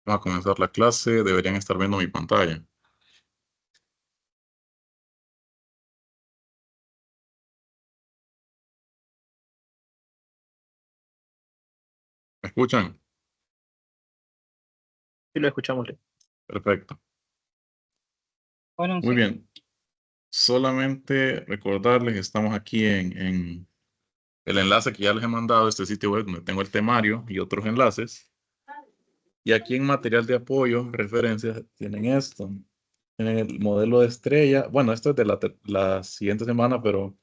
Vamos a comenzar la clase. Deberían estar viendo mi pantalla. ¿Me escuchan? Sí, lo escuchamos. Perfecto. Bueno, Muy sí. bien. Solamente recordarles, estamos aquí en el enlace que ya les he mandado, este sitio web donde tengo el temario y otros enlaces. Y aquí en material de apoyo, referencias, tienen esto. Tienen el modelo de estrella. Bueno, esto es de la siguiente semana, pero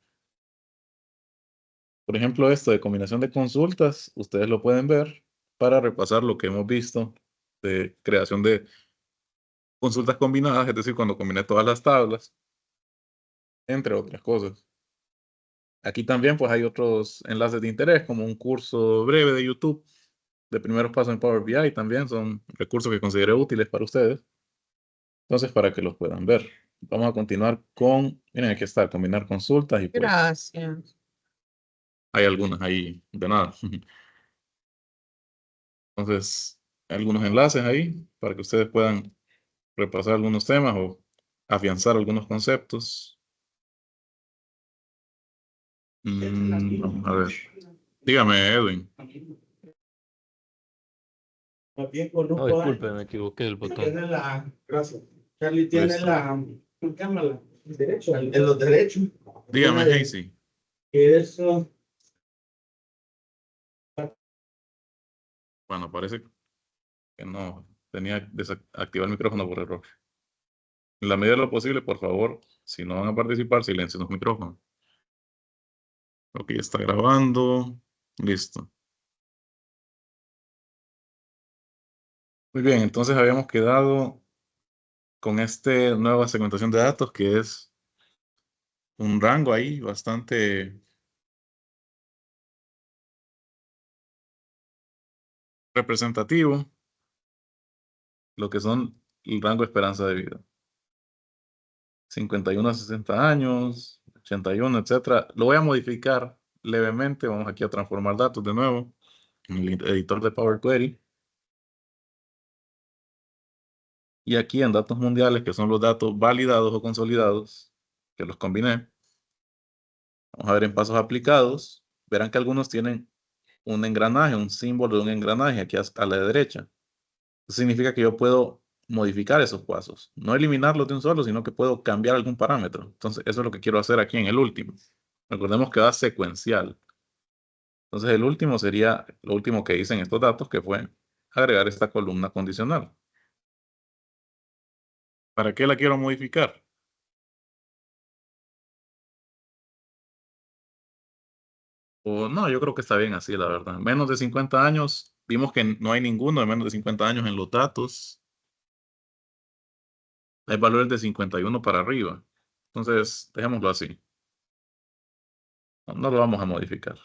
por ejemplo, esto de combinación de consultas, ustedes lo pueden ver para repasar lo que hemos visto de creación de consultas combinadas, es decir, cuando combiné todas las tablas, entre otras cosas. Aquí también pues hay otros enlaces de interés, como un curso breve de YouTube de primeros pasos en Power BI, también son recursos que consideré útiles para ustedes. Entonces, para que los puedan ver. Vamos a continuar con, miren, aquí está, combinar consultas y pues Gracias. hay algunas ahí de nada. Entonces, hay algunos enlaces ahí para que ustedes puedan repasar algunos temas o afianzar algunos conceptos. Vamos a ver. Dígame, Edwin. No, disculpe, me equivoqué del botón. Gracias. Charlie tiene Listo. ¿cómo se llama? El derecho, en los derechos. Dígame, Una de Hazy. eso. Bueno, parece que no tenía que desactivar el micrófono por error. En la medida de lo posible, por favor, si no van a participar, silencien los micrófonos. Ok, está grabando. Listo. Muy bien, entonces habíamos quedado con esta nueva segmentación de datos que es un rango ahí bastante representativo, lo que son el rango de esperanza de vida. 51 a 60 años, 81, etcétera. Lo voy a modificar levemente. Vamos aquí a transformar datos de nuevo en el editor de Power Query. Y aquí en datos mundiales, que son los datos validados o consolidados, que los combiné. Vamos a ver en pasos aplicados. Verán que algunos tienen un engranaje, un símbolo de un engranaje aquí a la derecha. Eso significa que yo puedo modificar esos pasos. No eliminarlos de un solo, sino que puedo cambiar algún parámetro. Entonces, eso es lo que quiero hacer aquí en el último. Recordemos que va secuencial. Entonces, el último sería lo último que hice en estos datos, que fue agregar esta columna condicional. ¿Para qué la quiero modificar? O no, yo creo que está bien así, la verdad. Menos de 50 años, vimos que no hay ninguno de menos de 50 años en los datos. Hay valores de 51 para arriba. Entonces, dejémoslo así. No lo vamos a modificar.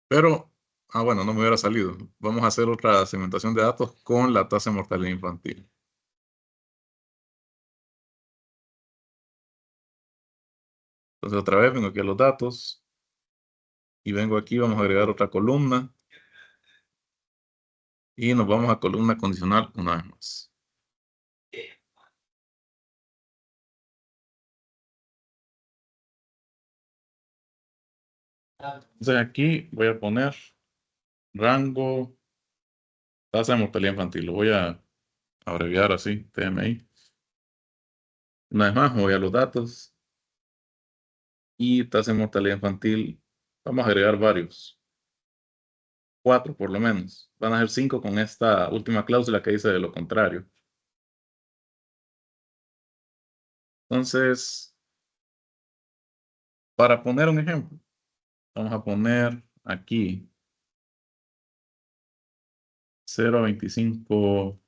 Pero, bueno, no me hubiera salido. Vamos a hacer otra segmentación de datos con la tasa de mortalidad infantil. Entonces, otra vez vengo aquí a los datos y vengo aquí, vamos a agregar otra columna y nos vamos a columna condicional una vez más. Entonces, aquí voy a poner rango tasa de mortalidad infantil. Lo voy a abreviar así, TMI. Una vez más, me voy a los datos y tasa de mortalidad infantil. Vamos a agregar varios. 4 por lo menos. Van a ser 5 con esta última cláusula que dice de lo contrario. Entonces, para poner un ejemplo, vamos a poner aquí 0 a 25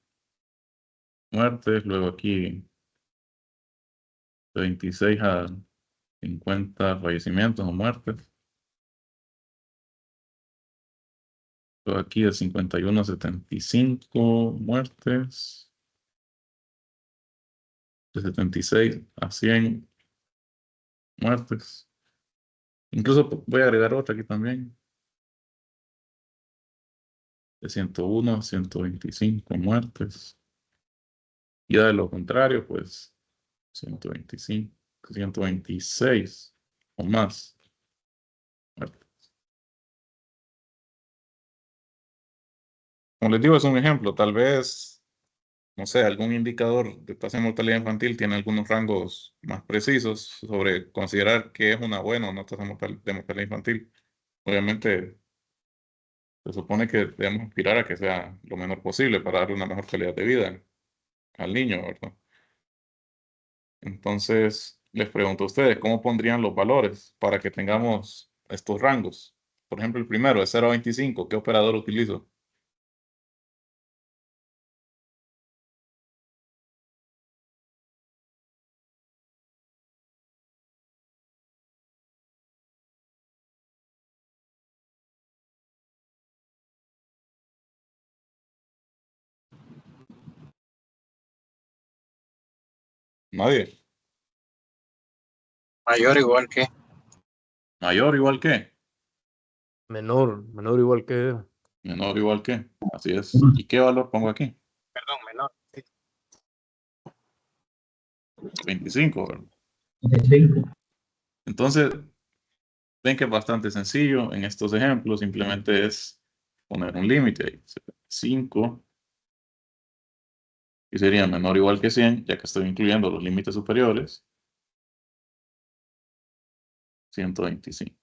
muertes, luego aquí de 26 a 50 fallecimientos o muertes. Luego aquí de 51 a 75 muertes. De 76 a 100 muertes. Incluso voy a agregar otra aquí también. de 101 a 125 muertes. Y de lo contrario, pues 125, 126 o más muertes. Como les digo, es un ejemplo. Tal vez, no sé, algún indicador de tasa de mortalidad infantil tiene algunos rangos más precisos sobre considerar que es una buena o no tasa de mortalidad infantil. Obviamente, se supone que debemos aspirar a que sea lo menor posible para darle una mejor calidad de vida al niño, ¿verdad? Entonces, les pregunto a ustedes, ¿cómo pondrían los valores para que tengamos estos rangos? Por ejemplo, el primero es 0 a 25. ¿Qué operador utilizo? Nadie. Mayor igual que. Mayor igual que. Menor igual que. Menor igual que. Así es. ¿Y qué valor pongo aquí? Perdón, menor. 25, ¿verdad? Entonces, ven que es bastante sencillo. En estos ejemplos simplemente es poner un límite ahí. 5 y sería menor o igual que 100, ya que estoy incluyendo los límites superiores. 125.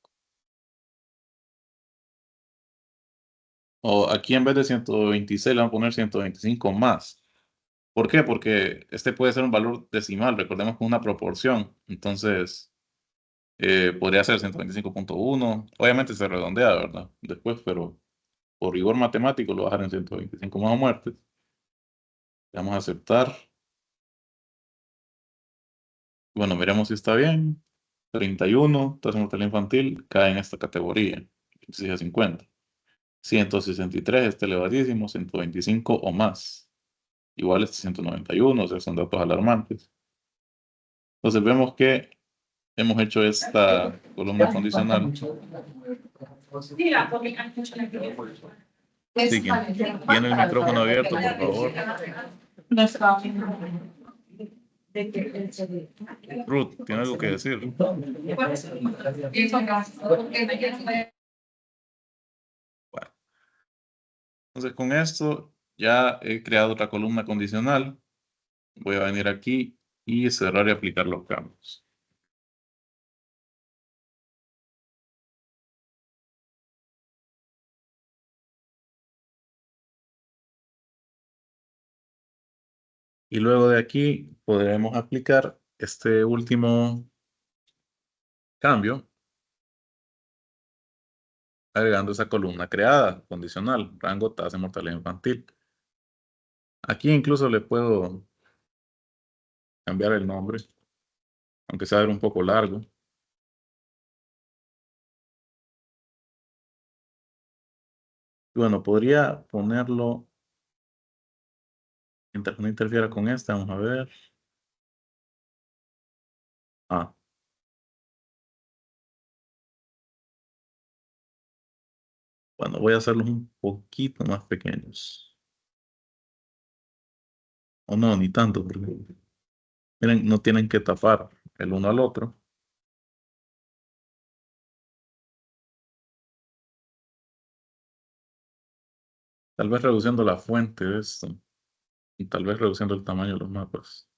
O aquí en vez de 126 le vamos a poner 125 más. ¿Por qué? Porque este puede ser un valor decimal. Recordemos que es una proporción. Entonces, podría ser 125.1. Obviamente se redondea, ¿verdad? Después, pero por rigor matemático lo bajar en 125 más muertes. Le vamos a aceptar. Bueno, miremos si está bien. 31, tasa de mortalidad infantil, cae en esta categoría. 26 a 50. 163, este elevadísimo, 125 o más. Igual este 191, o sea, son datos alarmantes. Entonces vemos que hemos hecho esta columna condicional. Sí, quien tiene el micrófono abierto, por favor. Ruth, ¿tiene algo que decir? Bueno, entonces con esto ya he creado otra columna condicional. Voy a venir aquí y cerrar y aplicar los cambios. Y luego de aquí podremos aplicar este último cambio agregando esa columna creada, condicional, rango, tasa de mortalidad infantil. Aquí incluso le puedo cambiar el nombre, aunque sea un poco largo. Bueno, podría ponerlo, mientras no interfiera con esta, vamos a ver. Ah. Bueno, voy a hacerlos un poquito más pequeños. O no, ni tanto, porque miren, no tienen que tapar el uno al otro. Tal vez reduciendo la fuente de esto. Y tal vez reduciendo el tamaño de los mapas.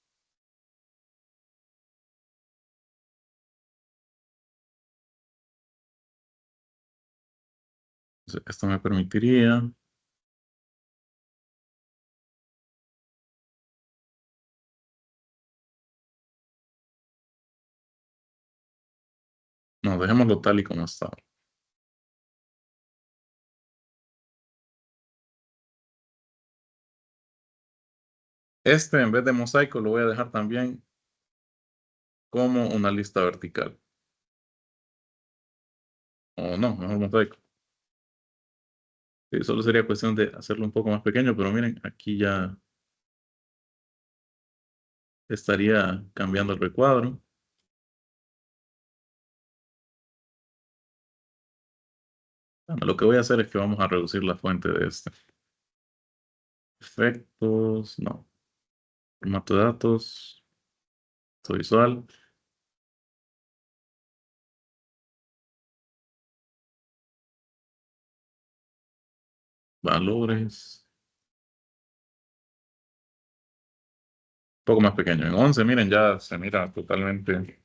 Entonces, esto me permitiría. No, dejémoslo tal y como está. Este, en vez de mosaico, lo voy a dejar también como una lista vertical. O no, mejor mosaico. Sí, solo sería cuestión de hacerlo un poco más pequeño, pero miren, aquí ya estaría cambiando el recuadro. Bueno, lo que voy a hacer es que vamos a reducir la fuente de este. Efectos, no. Formato de datos, texto visual. Valores. Un poco más pequeño. En 11, miren, ya se mira totalmente.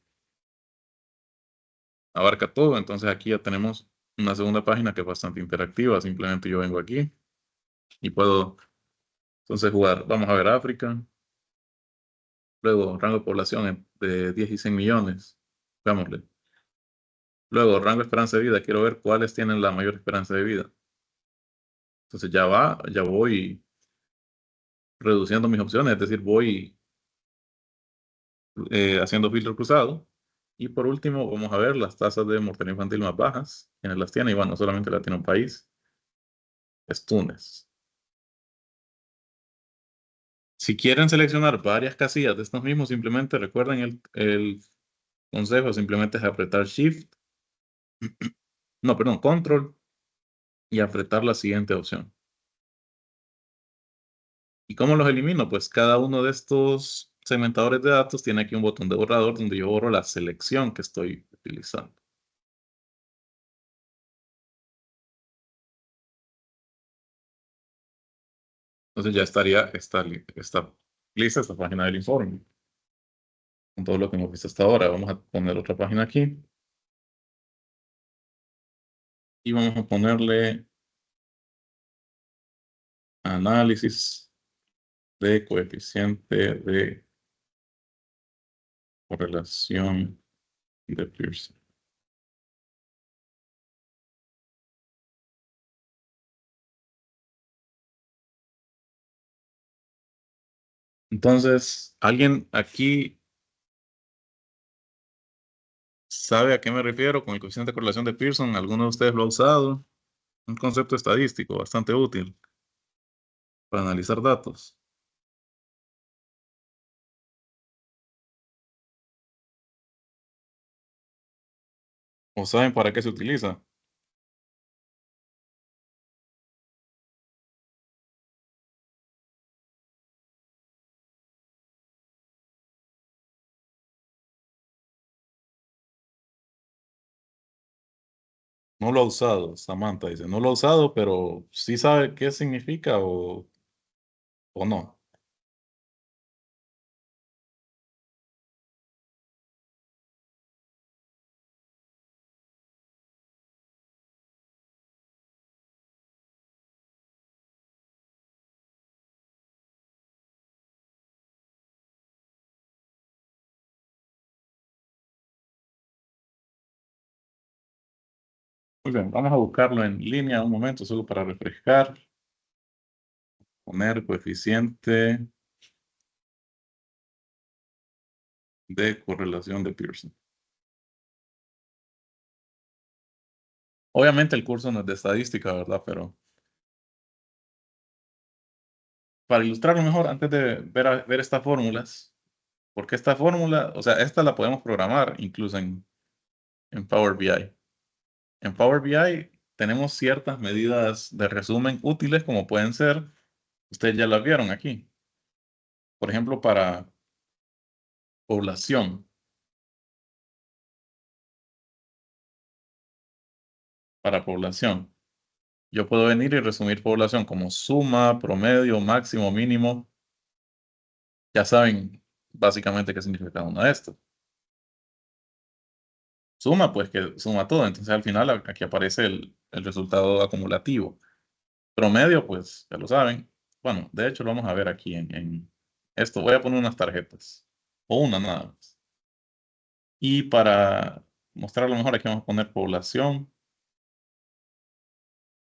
Abarca todo. Entonces aquí ya tenemos una segunda página que es bastante interactiva. Simplemente yo vengo aquí y puedo entonces jugar. Vamos a ver África. Luego rango de población de 10 y 100 millones. Veámosle. Luego rango de esperanza de vida. Quiero ver cuáles tienen la mayor esperanza de vida. Entonces ya voy reduciendo mis opciones. Es decir, voy haciendo filtro cruzado. Y por último, vamos a ver las tasas de mortalidad infantil más bajas. Quienes las tienen, y bueno, solamente la tiene un país. Es Túnez. Si quieren seleccionar varias casillas de estos mismos, simplemente recuerden el consejo, simplemente es apretar Shift, no, perdón, Control y apretar la siguiente opción. ¿Y cómo los elimino? Pues cada uno de estos segmentadores de datos tiene aquí un botón de borrador donde yo borro la selección que estoy utilizando. Entonces ya está lista esta página del informe. Con todo lo que hemos visto hasta ahora. Vamos a poner otra página aquí. Y vamos a ponerle análisis de coeficiente de correlación de Pearson. Entonces, ¿alguien aquí sabe a qué me refiero con el coeficiente de correlación de Pearson? ¿Alguno de ustedes lo ha usado? Un concepto estadístico bastante útil para analizar datos. ¿O saben para qué se utiliza? No lo ha usado, Samantha dice. No lo ha usado, pero sí sabe qué significa o no. Muy bien, vamos a buscarlo en línea un momento, solo para refrescar. Poner coeficiente de correlación de Pearson. Obviamente el curso no es de estadística, ¿verdad? Pero para ilustrarlo mejor, antes de ver estas fórmulas, porque esta fórmula, o sea, esta la podemos programar incluso en Power BI. En Power BI tenemos ciertas medidas de resumen útiles como pueden ser, ustedes ya las vieron aquí. Por ejemplo, para población. Para población. Yo puedo venir y resumir población como suma, promedio, máximo, mínimo. Ya saben básicamente qué significa cada una de estas. Suma, pues que suma todo. Entonces al final aquí aparece el resultado acumulativo. Promedio, pues ya lo saben. Bueno, de hecho lo vamos a ver aquí en esto. Voy a poner unas tarjetas. O una nada más. Y para mostrarlo mejor, aquí vamos a poner población.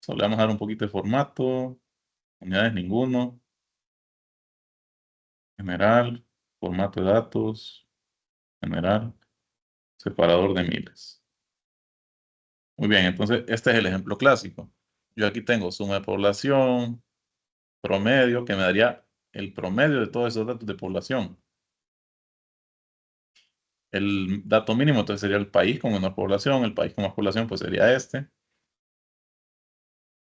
Solo le vamos a dar un poquito de formato. Unidades ninguno. General. Formato de datos. General. Separador de miles. Muy bien, entonces este es el ejemplo clásico. Yo aquí tengo suma de población, promedio, que me daría el promedio de todos esos datos de población. El dato mínimo entonces sería el país con menor población, el país con más población pues sería este.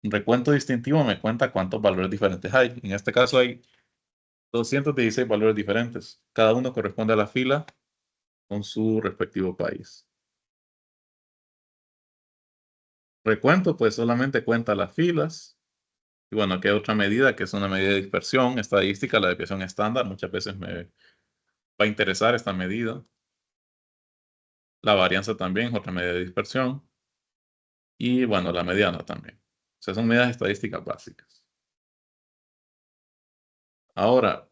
Recuento distintivo me cuenta cuántos valores diferentes hay. En este caso hay 216 valores diferentes. Cada uno corresponde a la fila con su respectivo país. Recuento, pues solamente cuenta las filas. Y bueno, aquí hay otra medida que es una medida de dispersión estadística, la desviación estándar. Muchas veces me va a interesar esta medida. La varianza también es otra medida de dispersión. Y bueno, la mediana también. O sea, son medidas estadísticas básicas. Ahora,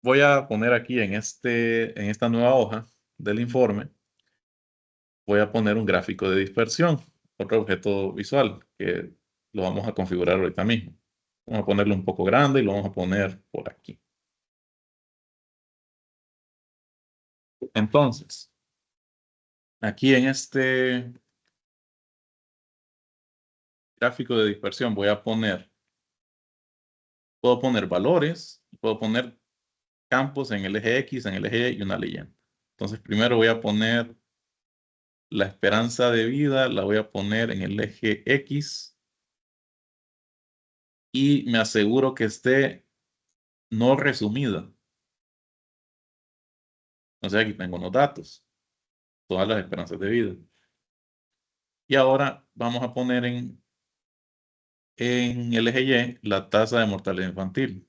voy a poner aquí en esta nueva hoja del informe, voy a poner un gráfico de dispersión, otro objeto visual que lo vamos a configurar ahorita mismo. Vamos a ponerlo un poco grande y lo vamos a poner por aquí. Entonces, aquí en este gráfico de dispersión puedo poner valores, puedo poner campos en el eje X, en el eje Y y una leyenda. Entonces, primero voy a poner la esperanza de vida, la voy a poner en el eje X y me aseguro que esté no resumida. Entonces aquí tengo los datos, todas las esperanzas de vida. Y ahora vamos a poner en el eje Y la tasa de mortalidad infantil.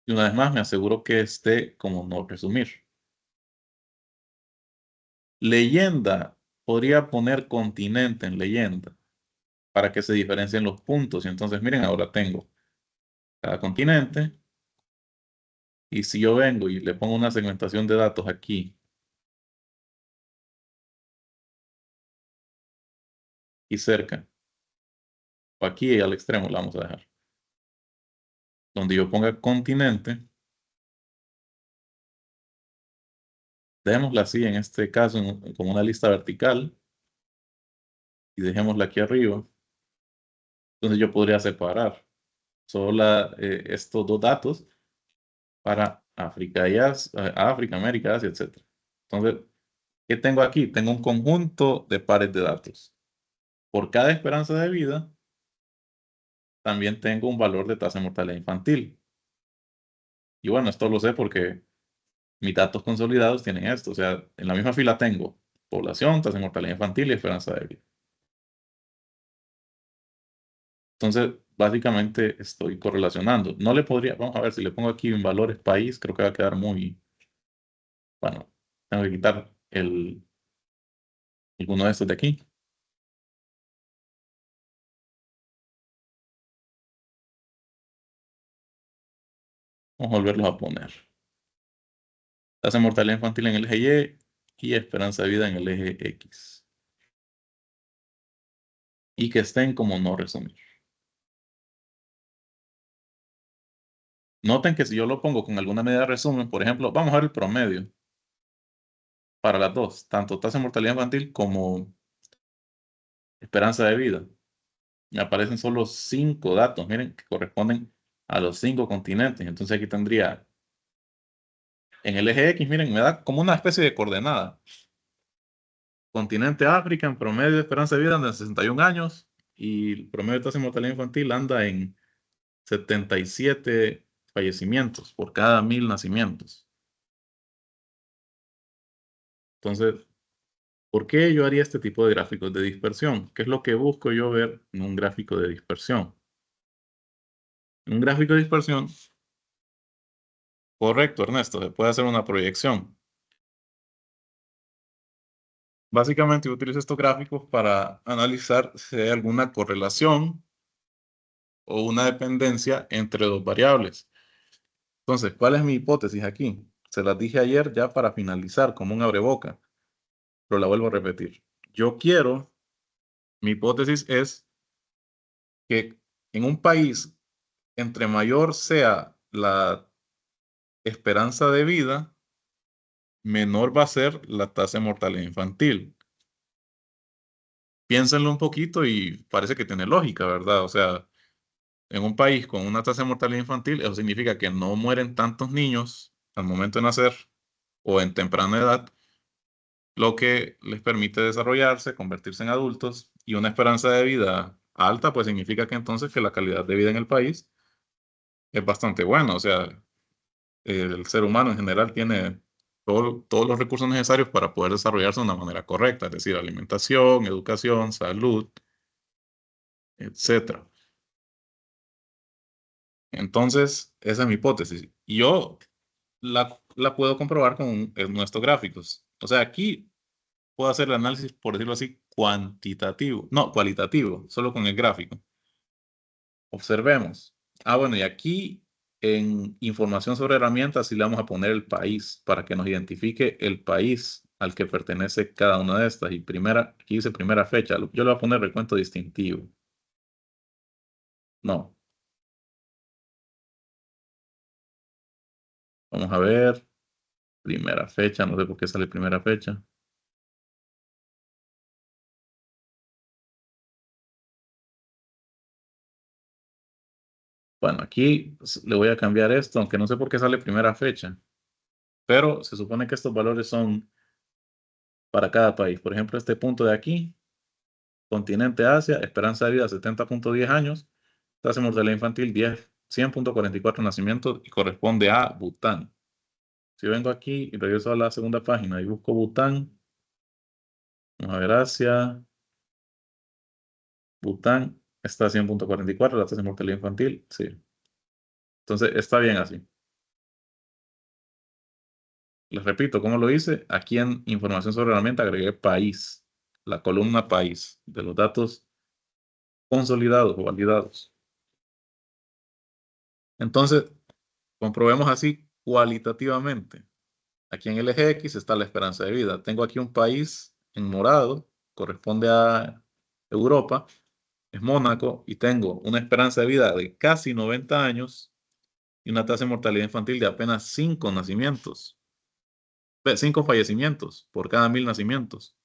Y una vez más me aseguro que esté como no resumir. Leyenda, podría poner continente en leyenda para que se diferencien los puntos. Y entonces miren, ahora tengo cada continente. Y si yo vengo y le pongo una segmentación de datos aquí y cerca, o aquí al extremo la vamos a dejar, donde yo ponga continente, dejémosla así en este caso como una lista vertical y dejémosla aquí arriba, donde yo podría separar solo estos dos datos para África, África, América, Asia, etc. Entonces, ¿qué tengo aquí? Tengo un conjunto de pares de datos. Por cada esperanza de vida, también tengo un valor de tasa de mortalidad infantil. Y bueno, esto lo sé porque mis datos consolidados tienen esto. O sea, en la misma fila tengo población, tasa de mortalidad infantil y esperanza de vida. Entonces, básicamente estoy correlacionando. No le podría, vamos a ver si le pongo aquí en valores país, creo que va a quedar muy, bueno, tengo que quitar alguno de estos de aquí. Vamos a volverlos a poner. Tasa de mortalidad infantil en el eje Y y esperanza de vida en el eje X. Y que estén como no resumir. Noten que si yo lo pongo con alguna medida de resumen, por ejemplo, vamos a ver el promedio para las dos, tanto tasa de mortalidad infantil como esperanza de vida. Me aparecen solo 5 datos, miren, que corresponden a los 5 continentes. Entonces aquí tendría, en el eje X, miren, me da como una especie de coordenada. Continente África, en promedio de esperanza de vida anda en 61 años y el promedio de tasa de mortalidad infantil anda en 77 fallecimientos por cada 1000 nacimientos. Entonces, ¿por qué yo haría este tipo de gráficos de dispersión? ¿Qué es lo que busco yo ver en un gráfico de dispersión? En un gráfico de dispersión, correcto, Ernesto, se puede hacer una proyección. Básicamente yo utilizo estos gráficos para analizar si hay alguna correlación o una dependencia entre dos variables. Entonces, ¿cuál es mi hipótesis aquí? Se las dije ayer ya para finalizar como un abreboca, pero la vuelvo a repetir. Mi hipótesis es que en un país, entre mayor sea la esperanza de vida, menor va a ser la tasa de mortalidad infantil. Piénsenlo un poquito y parece que tiene lógica, ¿verdad? O sea, en un país con una tasa de mortalidad infantil, eso significa que no mueren tantos niños al momento de nacer o en temprana edad, lo que les permite desarrollarse, convertirse en adultos, y una esperanza de vida alta, pues significa que entonces que la calidad de vida en el país es bastante buena. O sea, el ser humano en general tiene todos los recursos necesarios para poder desarrollarse de una manera correcta, es decir, alimentación, educación, salud, etcétera. Entonces, esa es mi hipótesis. Y yo la puedo comprobar con nuestros gráficos. O sea, aquí puedo hacer el análisis, por decirlo así, cuantitativo, no, cualitativo, solo con el gráfico. Observemos. Bueno, y aquí en información sobre herramientas sí le vamos a poner el país para que nos identifique el país al que pertenece cada una de estas. Y aquí dice primera fecha. Yo le voy a poner recuento distintivo. No. Vamos a ver. Primera fecha. No sé por qué sale primera fecha. Bueno, aquí le voy a cambiar esto, aunque no sé por qué sale primera fecha. Pero se supone que estos valores son para cada país. Por ejemplo, este punto de aquí, continente Asia, esperanza de vida 70.10 años, tasa de mortalidad infantil 100.44 nacimientos y corresponde a Bután. Si vengo aquí y regreso a la segunda página y busco Bután, vamos a ver Asia, Bután está a 100.44, la tasa de mortalidad infantil, sí. Entonces está bien así. Les repito, ¿cómo lo hice? Aquí en información sobre la herramienta agregué país, la columna país, de los datos consolidados o validados. Entonces, comprobemos así cualitativamente. Aquí en el eje X está la esperanza de vida. Tengo aquí un país en morado, corresponde a Europa, es Mónaco, y tengo una esperanza de vida de casi 90 años y una tasa de mortalidad infantil de apenas 5 nacimientos. 5 fallecimientos por cada 1000 nacimientos.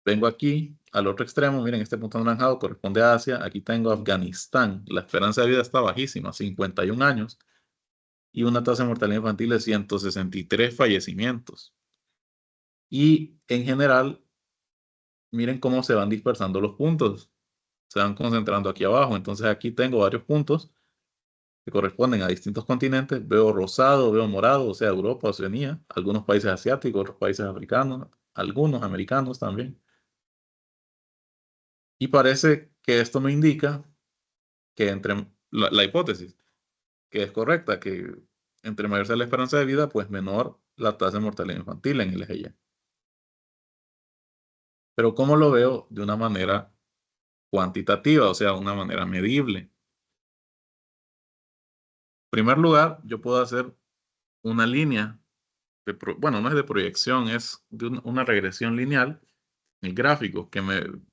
Vengo aquí al otro extremo, miren, este punto anaranjado corresponde a Asia. Aquí tengo Afganistán. La esperanza de vida está bajísima, 51 años, y una tasa de mortalidad infantil de 163 fallecimientos. Y en general, miren cómo se van dispersando los puntos. Se van concentrando aquí abajo. Entonces aquí tengo varios puntos que corresponden a distintos continentes. Veo rosado, veo morado, o sea, Europa, Oceanía, algunos países asiáticos, otros países africanos, algunos americanos también. Y parece que esto me indica que entre la hipótesis, que es correcta, que entre mayor sea la esperanza de vida, pues menor la tasa de mortalidad infantil en el eje Y. Pero ¿cómo lo veo? De una manera cuantitativa, o sea, una manera medible. En primer lugar, yo puedo hacer una línea, bueno, no es de proyección, es de una regresión lineal, el gráfico,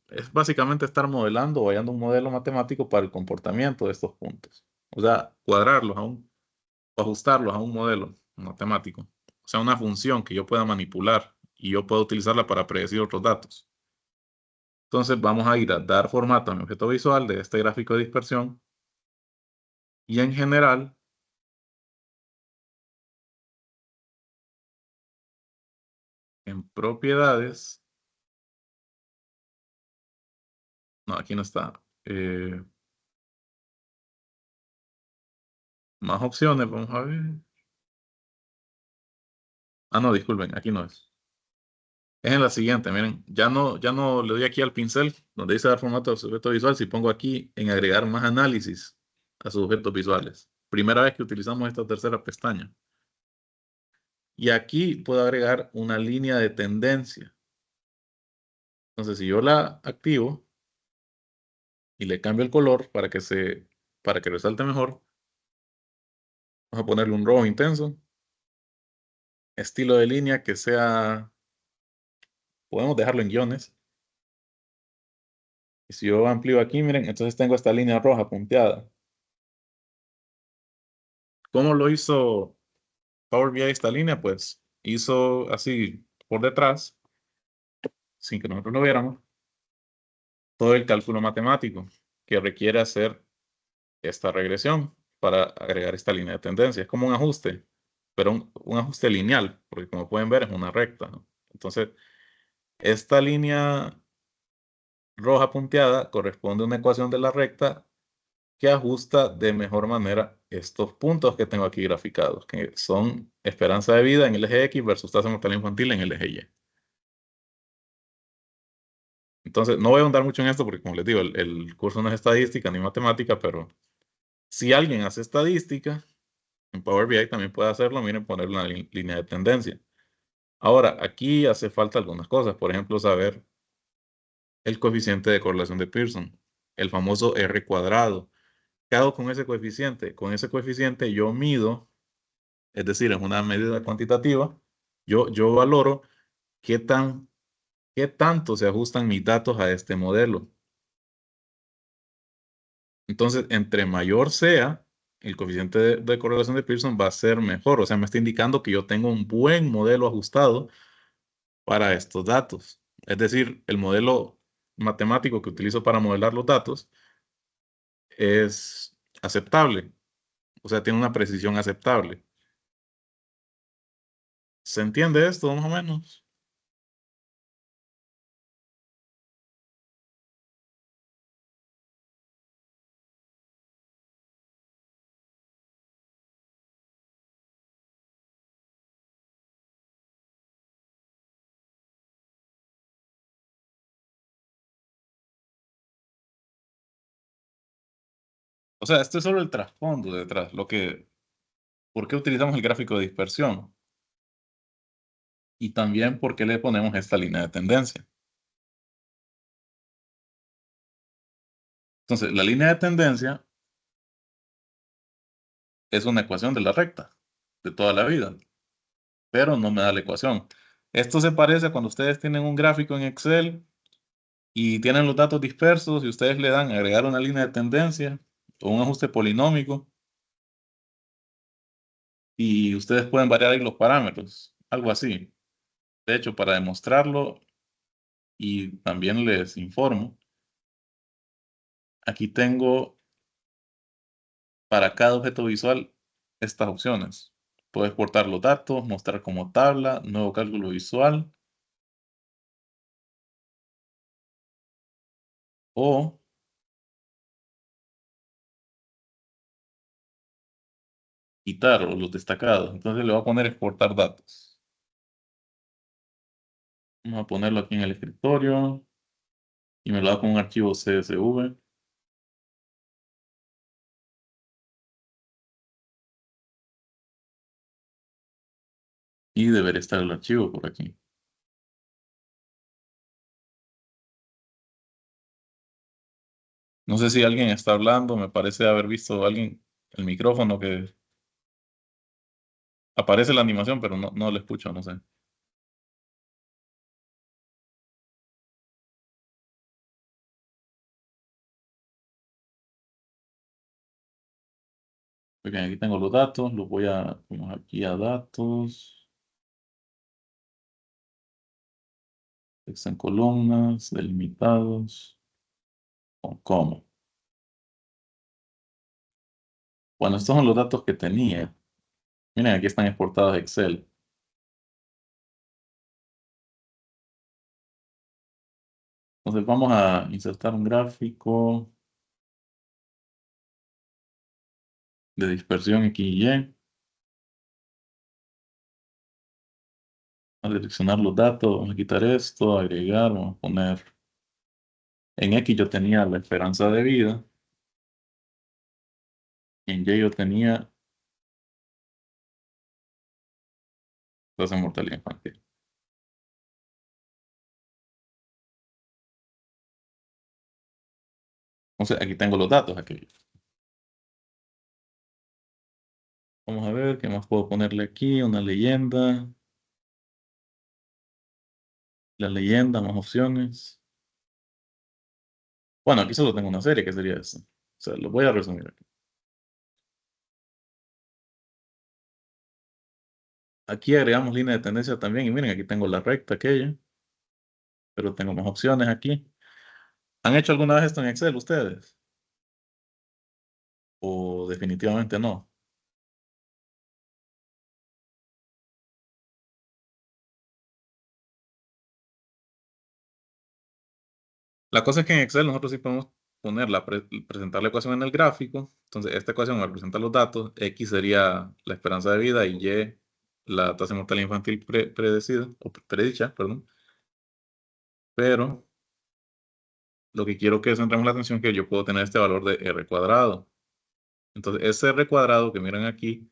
es básicamente estar modelando o hallando un modelo matemático para el comportamiento de estos puntos. O sea, cuadrarlos o ajustarlos a un modelo matemático. O sea, una función que yo pueda manipular y yo pueda utilizarla para predecir otros datos. Entonces vamos a ir a dar formato a mi objeto visual de este gráfico de dispersión. Y en general, en propiedades, no, aquí no está. Más opciones, vamos a ver. No, disculpen, aquí no es. Es en la siguiente, miren, ya no le doy aquí al pincel donde dice dar formato a su objeto visual, si pongo aquí en agregar más análisis a sus objetos visuales. Primera vez que utilizamos esta tercera pestaña. Y aquí puedo agregar una línea de tendencia. Entonces, si yo la activo y le cambio el color para que resalte mejor, vamos a ponerle un rojo intenso. Estilo de línea que sea, podemos dejarlo en guiones. Y si yo amplío aquí, miren, entonces tengo esta línea roja punteada. ¿Cómo lo hizo Power BI esta línea? Pues hizo así por detrás, sin que nosotros lo viéramos, todo el cálculo matemático que requiere hacer esta regresión para agregar esta línea de tendencia. Es como un ajuste, pero un ajuste lineal, porque como pueden ver es una recta, ¿no? Entonces, esta línea roja punteada corresponde a una ecuación de la recta que ajusta de mejor manera estos puntos que tengo aquí graficados, que son esperanza de vida en el eje X versus tasa de mortalidad infantil en el eje Y. Entonces, no voy a ahondar mucho en esto porque, como les digo, el curso no es estadística ni matemática, pero si alguien hace estadística, en Power BI también puede hacerlo, miren, poner una línea de tendencia. Ahora, aquí hace falta algunas cosas, por ejemplo, saber el coeficiente de correlación de Pearson, el famoso R cuadrado. ¿Qué hago con ese coeficiente? Con ese coeficiente yo mido, es decir, es una medida cuantitativa, yo valoro qué qué tanto se ajustan mis datos a este modelo. Entonces, entre mayor sea, el coeficiente de correlación de Pearson va a ser mejor. O sea, me está indicando que yo tengo un buen modelo ajustado para estos datos. Es decir, el modelo matemático que utilizo para modelar los datos es aceptable. O sea, tiene una precisión aceptable. ¿Se entiende esto más o menos? O sea, esto es solo el trasfondo detrás, ¿por qué utilizamos el gráfico de dispersión? Y también por qué le ponemos esta línea de tendencia. Entonces, la línea de tendencia es una ecuación de la recta de toda la vida, pero no me da la ecuación. Esto se parece a cuando ustedes tienen un gráfico en Excel y tienen los datos dispersos y ustedes le dan agregar una línea de tendencia o un ajuste polinómico y ustedes pueden variar ahí los parámetros, algo así. De hecho, para demostrarlo y también les informo, aquí tengo para cada objeto visual estas opciones. Puedo exportar los datos, mostrar como tabla, nuevo cálculo visual o quitar o los destacados. Entonces le voy a poner exportar datos. Vamos a ponerlo aquí en el escritorio y me lo da con un archivo CSV. Y debería estar el archivo por aquí. No sé si alguien está hablando, me parece haber visto a alguien el micrófono que aparece la animación, pero no lo escucho, no sé. Ok, aquí tengo los datos, los voy a poner aquí a datos, texto en columnas, delimitados, con cómo. Bueno, estos son los datos que tenía. Miren, aquí están exportados a Excel. Entonces vamos a insertar un gráfico de dispersión X y Y. A seleccionar los datos, vamos a quitar esto, agregar, vamos a poner. En X yo tenía la esperanza de vida. En Y yo tenía tasa de mortalidad infantil. Entonces aquí tengo los datos. Aquí. Vamos a ver qué más puedo ponerle aquí. Una leyenda. La leyenda, más opciones. Bueno, aquí solo tengo una serie que sería esta. O sea, lo voy a resumir aquí. Aquí agregamos línea de tendencia también. Y miren, aquí tengo la recta aquella. Pero tengo más opciones aquí. ¿Han hecho alguna vez esto en Excel ustedes? ¿O definitivamente no? La cosa es que en Excel nosotros sí podemos presentar la ecuación en el gráfico. Entonces, esta ecuación va a representar los datos. X sería la esperanza de vida y Y la tasa de mortalidad infantil predecida, o predicha, perdón. Pero lo que quiero que centremos la atención es que yo puedo tener este valor de R cuadrado. Entonces, ese R cuadrado que miran aquí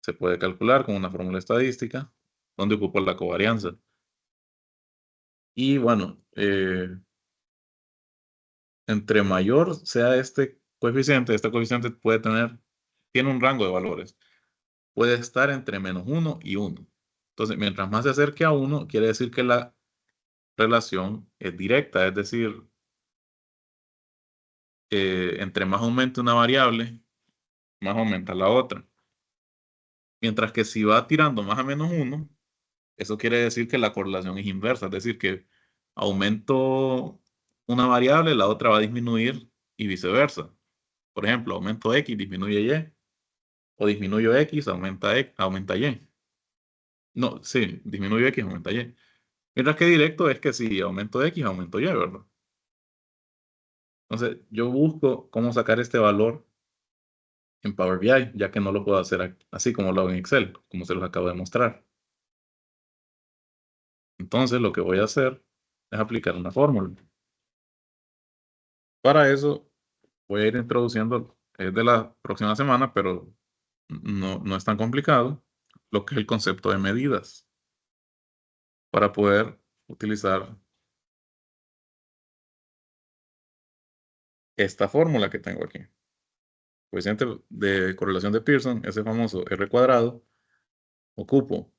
se puede calcular con una fórmula estadística donde ocupo la covarianza. Y bueno, entre mayor sea este coeficiente tiene un rango de valores. Puede estar entre -1 y 1. Entonces, mientras más se acerque a 1, quiere decir que la relación es directa, es decir, entre más aumente una variable, más aumenta la otra. Mientras que si va tirando más a -1, eso quiere decir que la correlación es inversa, es decir, que aumento una variable, la otra va a disminuir y viceversa. Por ejemplo, aumento X, disminuye Y, o disminuyo X, aumenta Y. No, sí, disminuyo X, aumenta Y. Mientras que directo es que si aumento X, aumento Y, ¿verdad? Entonces, yo busco cómo sacar este valor en Power BI, ya que no lo puedo hacer así como lo hago en Excel, como se los acabo de mostrar. Entonces, lo que voy a hacer es aplicar una fórmula. Para eso, voy a ir introduciendo, es de la próxima semana, pero no es tan complicado, lo que es el concepto de medidas, para poder utilizar esta fórmula que tengo aquí. Coeficiente de correlación de Pearson, ese famoso R cuadrado, ocupo,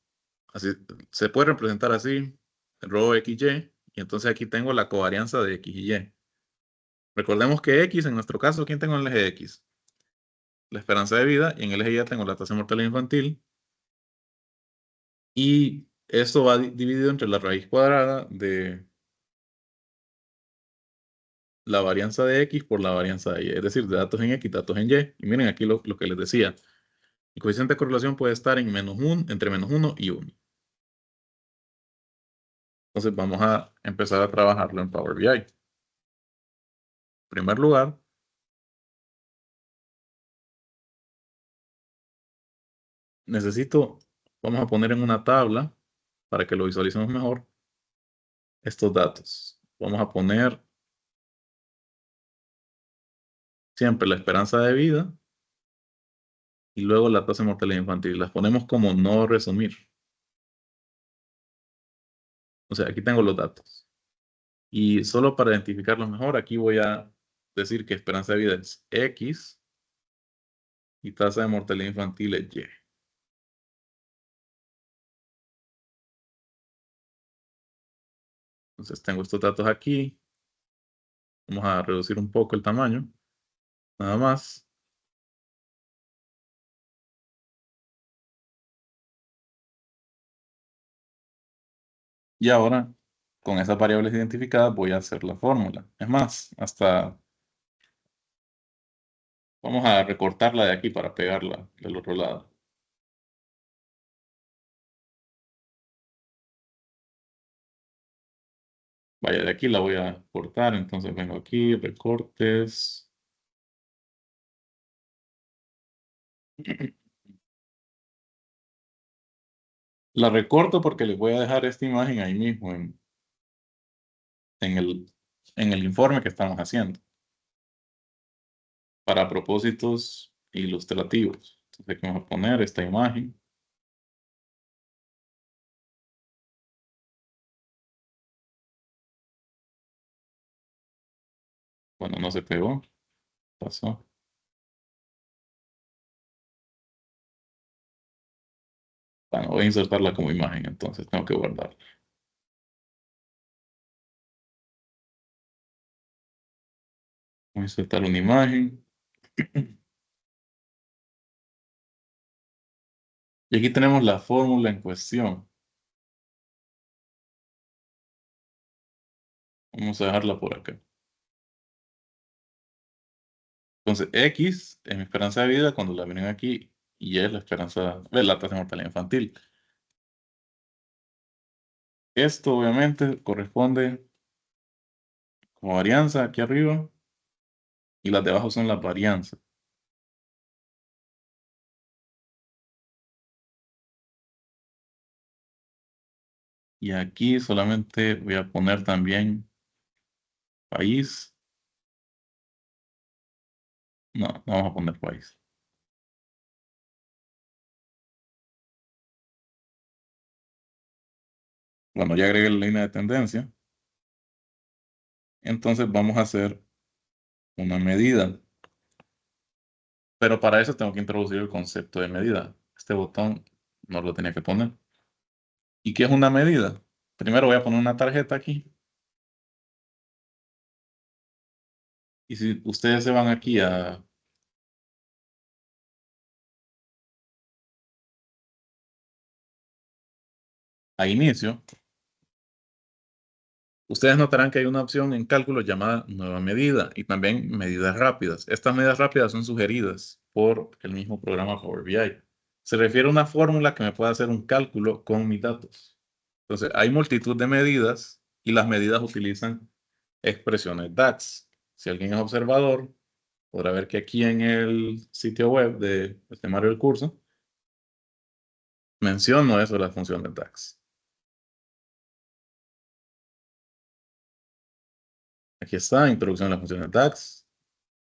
así, se puede representar así, rho XY, y entonces aquí tengo la covarianza de X y Y. Recordemos que X, en nuestro caso, ¿quién tengo en el eje X? La esperanza de vida, y en el eje Y tengo la tasa de mortalidad infantil, y esto va dividido entre la raíz cuadrada de la varianza de X por la varianza de Y, es decir, de datos en X, datos en Y, y miren aquí lo que les decía. El coeficiente de correlación puede estar en entre -1 y 1. Entonces vamos a empezar a trabajarlo en Power BI. En primer lugar, vamos a poner en una tabla, para que lo visualicemos mejor, estos datos. Vamos a poner siempre la esperanza de vida y luego la tasa de mortalidad infantil. Las ponemos como no resumir. O sea, aquí tengo los datos. Y solo para identificarlos mejor, aquí voy a decir que esperanza de vida es X y tasa de mortalidad infantil es Y. Entonces tengo estos datos aquí. Vamos a reducir un poco el tamaño. Nada más. Y ahora, con esas variables identificadas, voy a hacer la fórmula. Es más, hasta vamos a recortarla de aquí para pegarla del otro lado. Vaya, de aquí la voy a cortar, entonces vengo aquí, recortes. La recorto porque les voy a dejar esta imagen ahí mismo en el informe que estamos haciendo, para propósitos ilustrativos. Entonces aquí vamos a poner esta imagen. Bueno, no se pegó. Pasó. Bueno, voy a insertarla como imagen, entonces tengo que guardarla. Voy a insertar una imagen. Y aquí tenemos la fórmula en cuestión. Vamos a dejarla por acá. Entonces, X es mi esperanza de vida cuando la miren aquí, y Y es la tasa de mortalidad infantil. Esto obviamente corresponde covarianza aquí arriba y las de abajo son las varianzas. Y aquí solamente voy a poner también país. No, no vamos a poner país. Bueno, ya agregué la línea de tendencia. Entonces vamos a hacer una medida. Pero para eso tengo que introducir el concepto de medida. Este botón no lo tenía que poner. ¿Y qué es una medida? Primero voy a poner una tarjeta aquí. Y si ustedes se van aquí a inicio, ustedes notarán que hay una opción en cálculo llamada nueva medida y también medidas rápidas. Estas medidas rápidas son sugeridas por el mismo programa Power BI. Se refiere a una fórmula que me puede hacer un cálculo con mis datos. Entonces, hay multitud de medidas y las medidas utilizan expresiones DAX. Si alguien es observador, podrá ver que aquí en el sitio web del temario del curso menciono eso de las funciones DAX. Aquí está, introducción de las funciones DAX,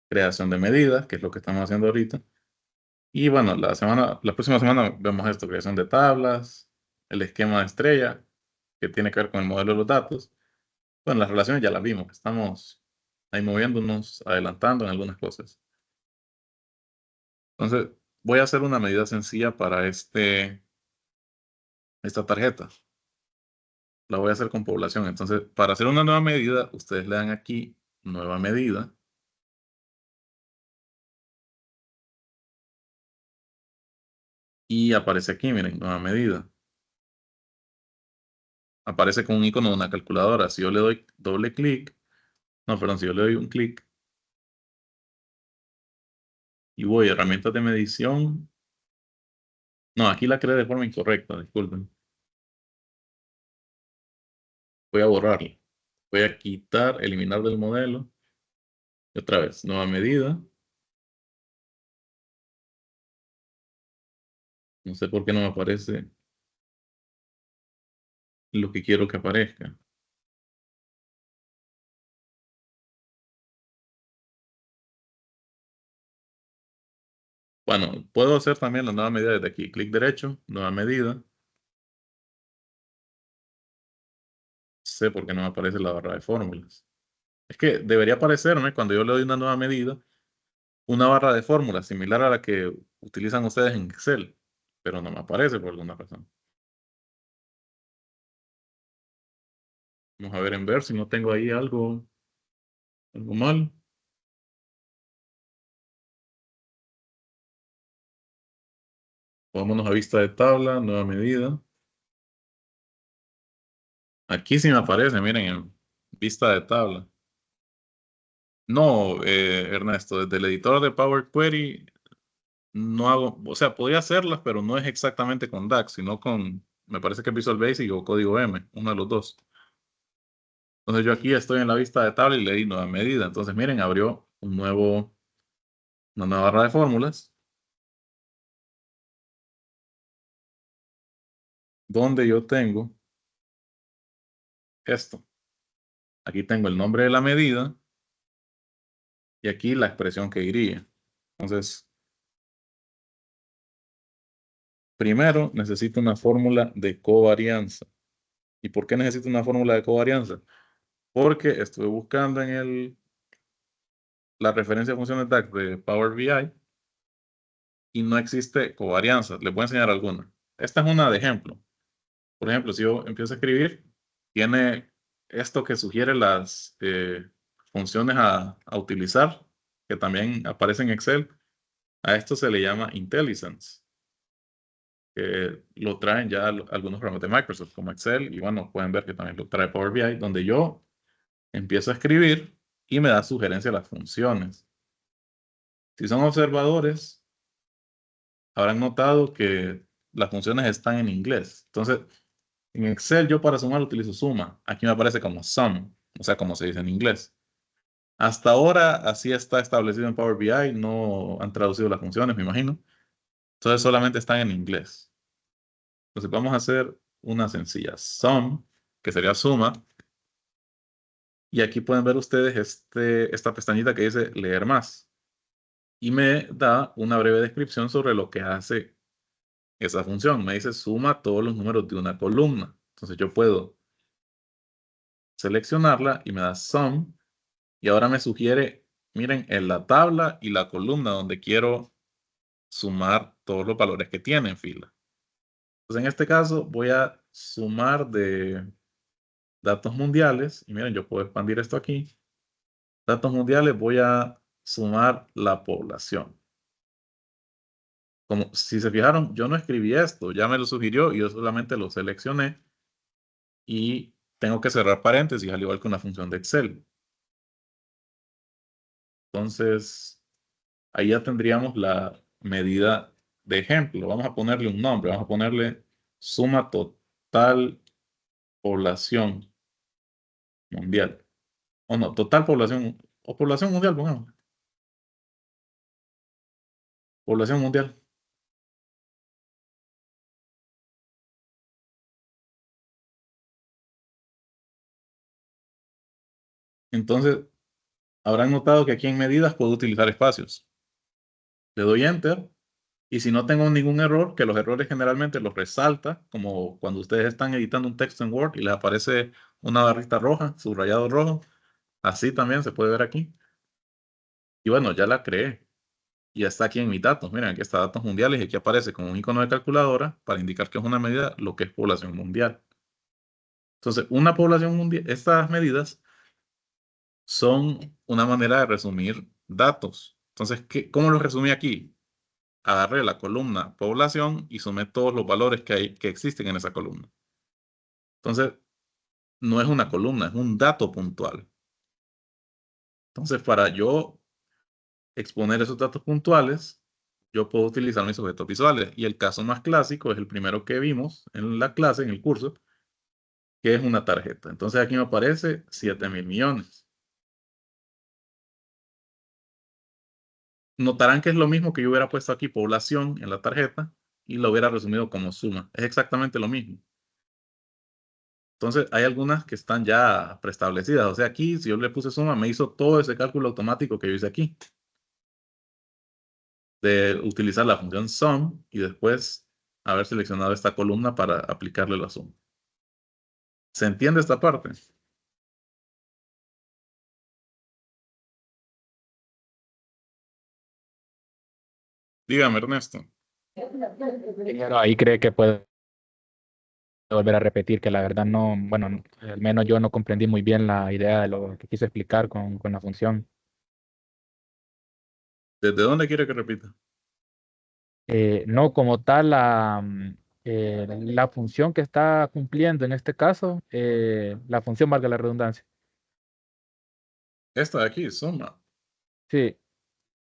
creación de medidas, que es lo que estamos haciendo ahorita. Y bueno, la próxima semana vemos esto, creación de tablas, el esquema de estrella, que tiene que ver con el modelo de los datos. Bueno, las relaciones ya las vimos, estamos ahí moviéndonos, adelantando en algunas cosas. Entonces, voy a hacer una medida sencilla para esta tarjeta. La voy a hacer con población. Entonces, para hacer una nueva medida, ustedes le dan aquí, nueva medida. Y aparece aquí, miren, nueva medida. Aparece con un icono de una calculadora. Si yo le doy doble clic, no, perdón, si yo le doy un clic y voy a herramientas de medición. No, aquí la creé de forma incorrecta, disculpen. Voy a borrarla. Voy a quitar, eliminar del modelo. Y otra vez, nueva medida. No sé por qué no me aparece lo que quiero que aparezca. Bueno, puedo hacer también la nueva medida desde aquí. Clic derecho, nueva medida. Sé por qué no me aparece la barra de fórmulas. Es que debería aparecerme cuando yo le doy una nueva medida, una barra de fórmulas similar a la que utilizan ustedes en Excel, pero no me aparece por alguna razón. Vamos a ver en ver si no tengo ahí algo mal. Vámonos a vista de tabla, nueva medida. Aquí sí me aparece, miren, en vista de tabla. No, Ernesto, desde el editor de Power Query no hago, o sea, podría hacerlas, pero no es exactamente con DAX, sino con, me parece que es Visual Basic o código M, uno de los dos. Entonces yo aquí estoy en la vista de tabla y le di nueva medida. Entonces miren, abrió una nueva barra de fórmulas, donde yo tengo esto. Aquí tengo el nombre de la medida y aquí la expresión que iría. Entonces, primero necesito una fórmula de covarianza. ¿Y por qué necesito una fórmula de covarianza? Porque estuve buscando en la referencia de funciones DAX de Power BI y no existe covarianza. Les voy a enseñar alguna. Esta es una de ejemplo. Por ejemplo, si yo empiezo a escribir, tiene esto que sugiere las funciones a utilizar, que también aparece en Excel. A esto se le llama IntelliSense, que lo traen ya algunos programas de Microsoft como Excel, y bueno, pueden ver que también lo trae Power BI, donde yo empiezo a escribir y me da sugerencia a las funciones. Si son observadores, habrán notado que las funciones están en inglés. Entonces, en Excel yo para sumar utilizo suma. Aquí me aparece como sum, o sea, como se dice en inglés. Hasta ahora así está establecido en Power BI, no han traducido las funciones, me imagino. Entonces solamente están en inglés. Entonces vamos a hacer una sencilla. Sum, que sería suma. Y aquí pueden ver ustedes esta pestañita que dice leer más. Y me da una breve descripción sobre lo que hace esa función. Me dice suma todos los números de una columna. Entonces yo puedo seleccionarla y me da sum. Y ahora me sugiere, miren, en la tabla y la columna donde quiero sumar todos los valores que tiene en fila. Entonces en este caso voy a sumar de datos mundiales. Y miren, yo puedo expandir esto aquí. Datos mundiales, voy a sumar la población. Como si se fijaron, yo no escribí esto, ya me lo sugirió y yo solamente lo seleccioné y tengo que cerrar paréntesis, al igual que una función de Excel. Entonces, ahí ya tendríamos la medida de ejemplo. Vamos a ponerle un nombre, vamos a ponerle suma total población mundial. O no, total población, o población mundial, pongamos. Población mundial. Entonces, habrán notado que aquí en medidas puedo utilizar espacios. Le doy Enter. Y si no tengo ningún error, que los errores generalmente los resalta, como cuando ustedes están editando un texto en Word y les aparece una barrita roja, subrayado rojo. Así también se puede ver aquí. Y bueno, ya la creé. Y ya está aquí en mis datos. Miren, aquí está datos mundiales y aquí aparece con un icono de calculadora para indicar que es una medida lo que es población mundial. Entonces, una población mundial, estas medidas son una manera de resumir datos. Entonces, ¿cómo los resumí aquí? Agarré la columna población y sumé todos los valores que existen en esa columna. Entonces, no es una columna, es un dato puntual. Entonces, para yo exponer esos datos puntuales, yo puedo utilizar mis objetos visuales. Y el caso más clásico es el primero que vimos en la clase, en el curso, que es una tarjeta. Entonces, aquí me aparece 7,000 millones. Notarán que es lo mismo que yo hubiera puesto aquí población en la tarjeta y lo hubiera resumido como suma. Es exactamente lo mismo. Entonces, hay algunas que están ya preestablecidas. O sea, aquí, si yo le puse suma, me hizo todo ese cálculo automático que yo hice aquí. De utilizar la función sum y después haber seleccionado esta columna para aplicarle la suma. ¿Se entiende esta parte? Dígame, Ernesto. Ingeniero, ahí cree que puede volver a repetir, que la verdad no, bueno, al menos yo no comprendí muy bien la idea de lo que quiso explicar con la función. ¿Desde dónde quiere que repita? No como tal la función que está cumpliendo en este caso, la función valga la redundancia. Esta de aquí, suma. Sí,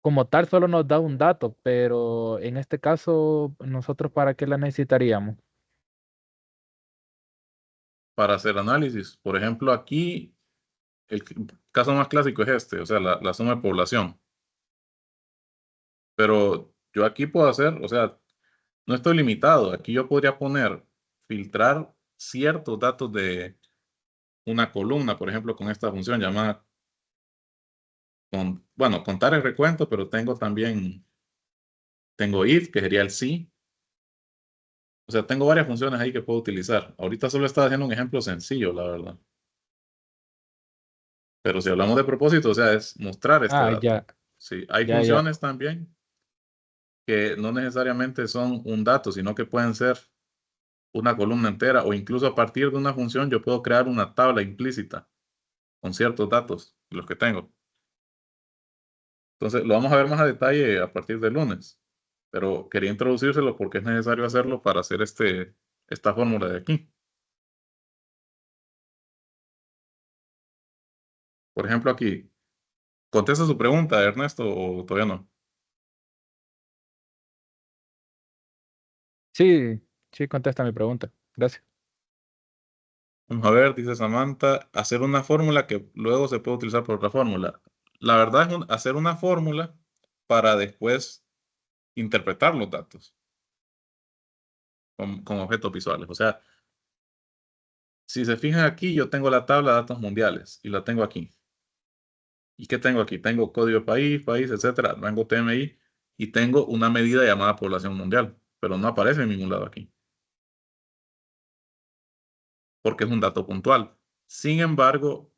como tal solo nos da un dato, pero en este caso, ¿nosotros para qué la necesitaríamos? Para hacer análisis. Por ejemplo, aquí, el caso más clásico es este, o sea, la suma de población. Pero yo aquí puedo hacer, o sea, no estoy limitado. Aquí yo podría poner, filtrar ciertos datos de una columna, por ejemplo, con esta función llamada, bueno, contar el recuento, pero tengo if, que sería el sí. O sea, tengo varias funciones ahí que puedo utilizar. Ahorita solo estaba haciendo un ejemplo sencillo, la verdad. Pero si hablamos de propósito, o sea, es mostrar este Ah, dato. ya, Sí, hay ya. funciones también que no necesariamente son un dato, sino que pueden ser una columna entera o incluso a partir de una función yo puedo crear una tabla implícita con ciertos datos, los que tengo. Entonces, lo vamos a ver más a detalle a partir del lunes, pero quería introducírselo porque es necesario hacerlo para hacer esta fórmula de aquí. Por ejemplo, aquí, ¿contesta su pregunta, Ernesto, o todavía no? Sí, sí, contesta mi pregunta. Gracias. Vamos a ver, dice Samantha, hacer una fórmula que luego se puede utilizar por otra fórmula. la verdad es hacer una fórmula para después interpretar los datos con objetos visuales. O sea, si se fijan aquí, yo tengo la tabla de datos mundiales y la tengo aquí. ¿Y qué tengo aquí? Tengo código país, etcétera, rango TMI y tengo una medida llamada población mundial, pero no aparece en ningún lado aquí. Porque es un dato puntual. Sin embargo,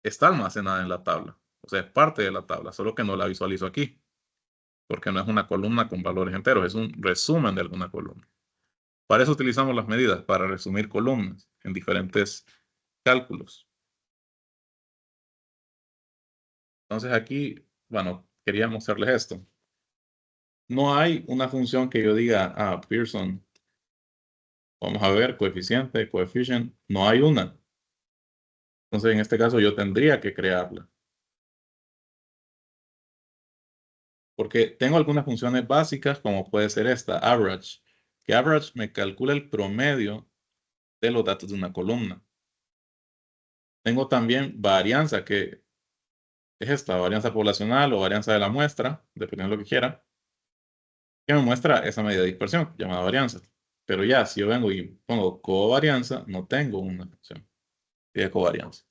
está almacenada en la tabla. O sea, es parte de la tabla, solo que no la visualizo aquí. Porque no es una columna con valores enteros, es un resumen de alguna columna. Para eso utilizamos las medidas, para resumir columnas en diferentes cálculos. Entonces aquí, bueno, quería mostrarles esto. No hay una función que yo diga, Pearson, vamos a ver, coeficiente, coefficient, no hay una. Entonces en este caso yo tendría que crearla. Porque tengo algunas funciones básicas, como puede ser esta, average, que average me calcula el promedio de los datos de una columna. Tengo también varianza, que es esta, varianza poblacional o varianza de la muestra, dependiendo de lo que quiera, que me muestra esa medida de dispersión, llamada varianza. Pero ya, si yo vengo y pongo covarianza, no tengo una función de covarianza.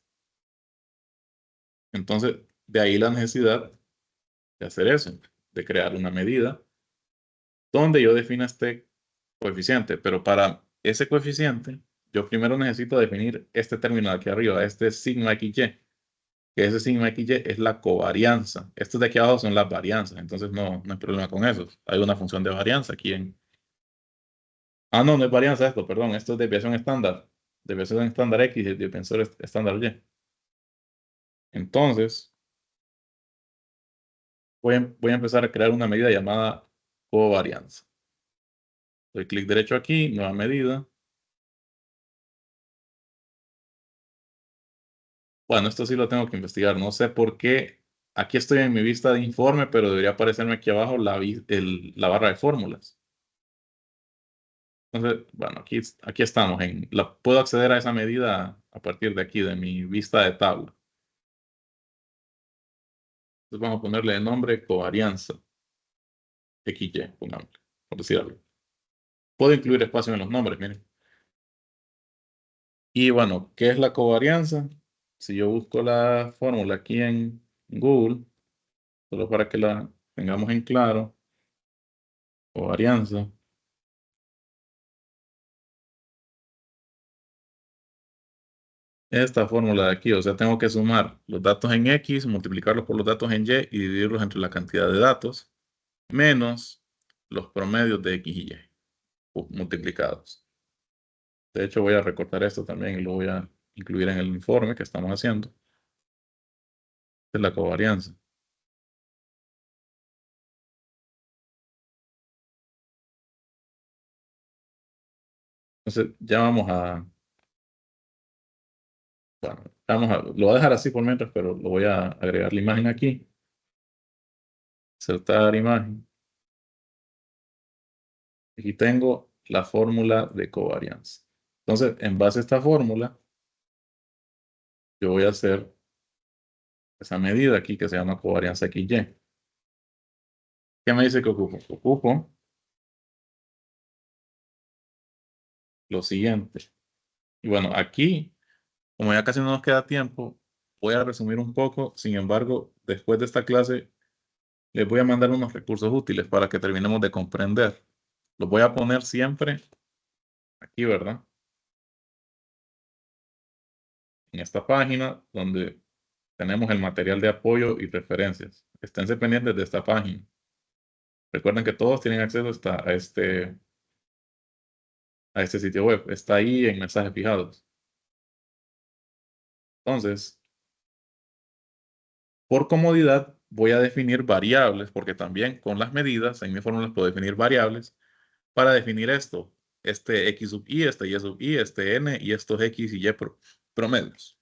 Entonces, de ahí la necesidad de hacer eso, de crear una medida donde yo defina este coeficiente. Pero para ese coeficiente, yo primero necesito definir este término de aquí arriba, este sigma XY, que ese sigma XY es la covarianza. Estos de aquí abajo son las varianzas, entonces no hay problema con eso. Hay una función de varianza aquí en... no es varianza esto, perdón, esto es desviación estándar. Desviación estándar X y desviación estándar Y. Entonces, voy a empezar a crear una medida llamada covarianza. Doy clic derecho aquí, nueva medida. Bueno, esto sí lo tengo que investigar. No sé por qué. Aquí estoy en mi vista de informe, pero debería aparecerme aquí abajo la barra de fórmulas. Entonces, bueno, aquí estamos. Puedo acceder a esa medida a partir de aquí, de mi vista de tabla. Entonces vamos a ponerle el nombre covarianza. XY, pongámosle, por decir algo. Puedo incluir espacio en los nombres, miren. Y bueno, ¿qué es la covarianza? Si yo busco la fórmula aquí en Google, solo para que la tengamos en claro, covarianza. Esta fórmula de aquí, o sea, tengo que sumar los datos en X, multiplicarlos por los datos en Y y dividirlos entre la cantidad de datos, menos los promedios de X y Y multiplicados. De hecho, voy a recortar esto también y lo voy a incluir en el informe que estamos haciendo. Esta es la covarianza. Entonces, ya vamos a... Bueno, lo voy a dejar así por mientras, pero lo voy a agregar la imagen aquí. Insertar imagen. Aquí tengo la fórmula de covarianza. Entonces, en base a esta fórmula, yo voy a hacer esa medida aquí que se llama covarianza XY. ¿Qué me dice que ocupo? Ocupo lo siguiente. Y bueno, aquí, como ya casi no nos queda tiempo, voy a resumir un poco. Sin embargo, después de esta clase, les voy a mandar unos recursos útiles para que terminemos de comprender. Los voy a poner siempre aquí, ¿verdad? En esta página donde tenemos el material de apoyo y referencias. Esténse pendientes de esta página. Recuerden que todos tienen acceso a este sitio web. Está ahí en mensajes fijados. Entonces, por comodidad, voy a definir variables, porque también con las medidas, en mi fórmula puedo definir variables para definir esto. Este X sub I, este Y sub I, este N y estos X y Y promedios.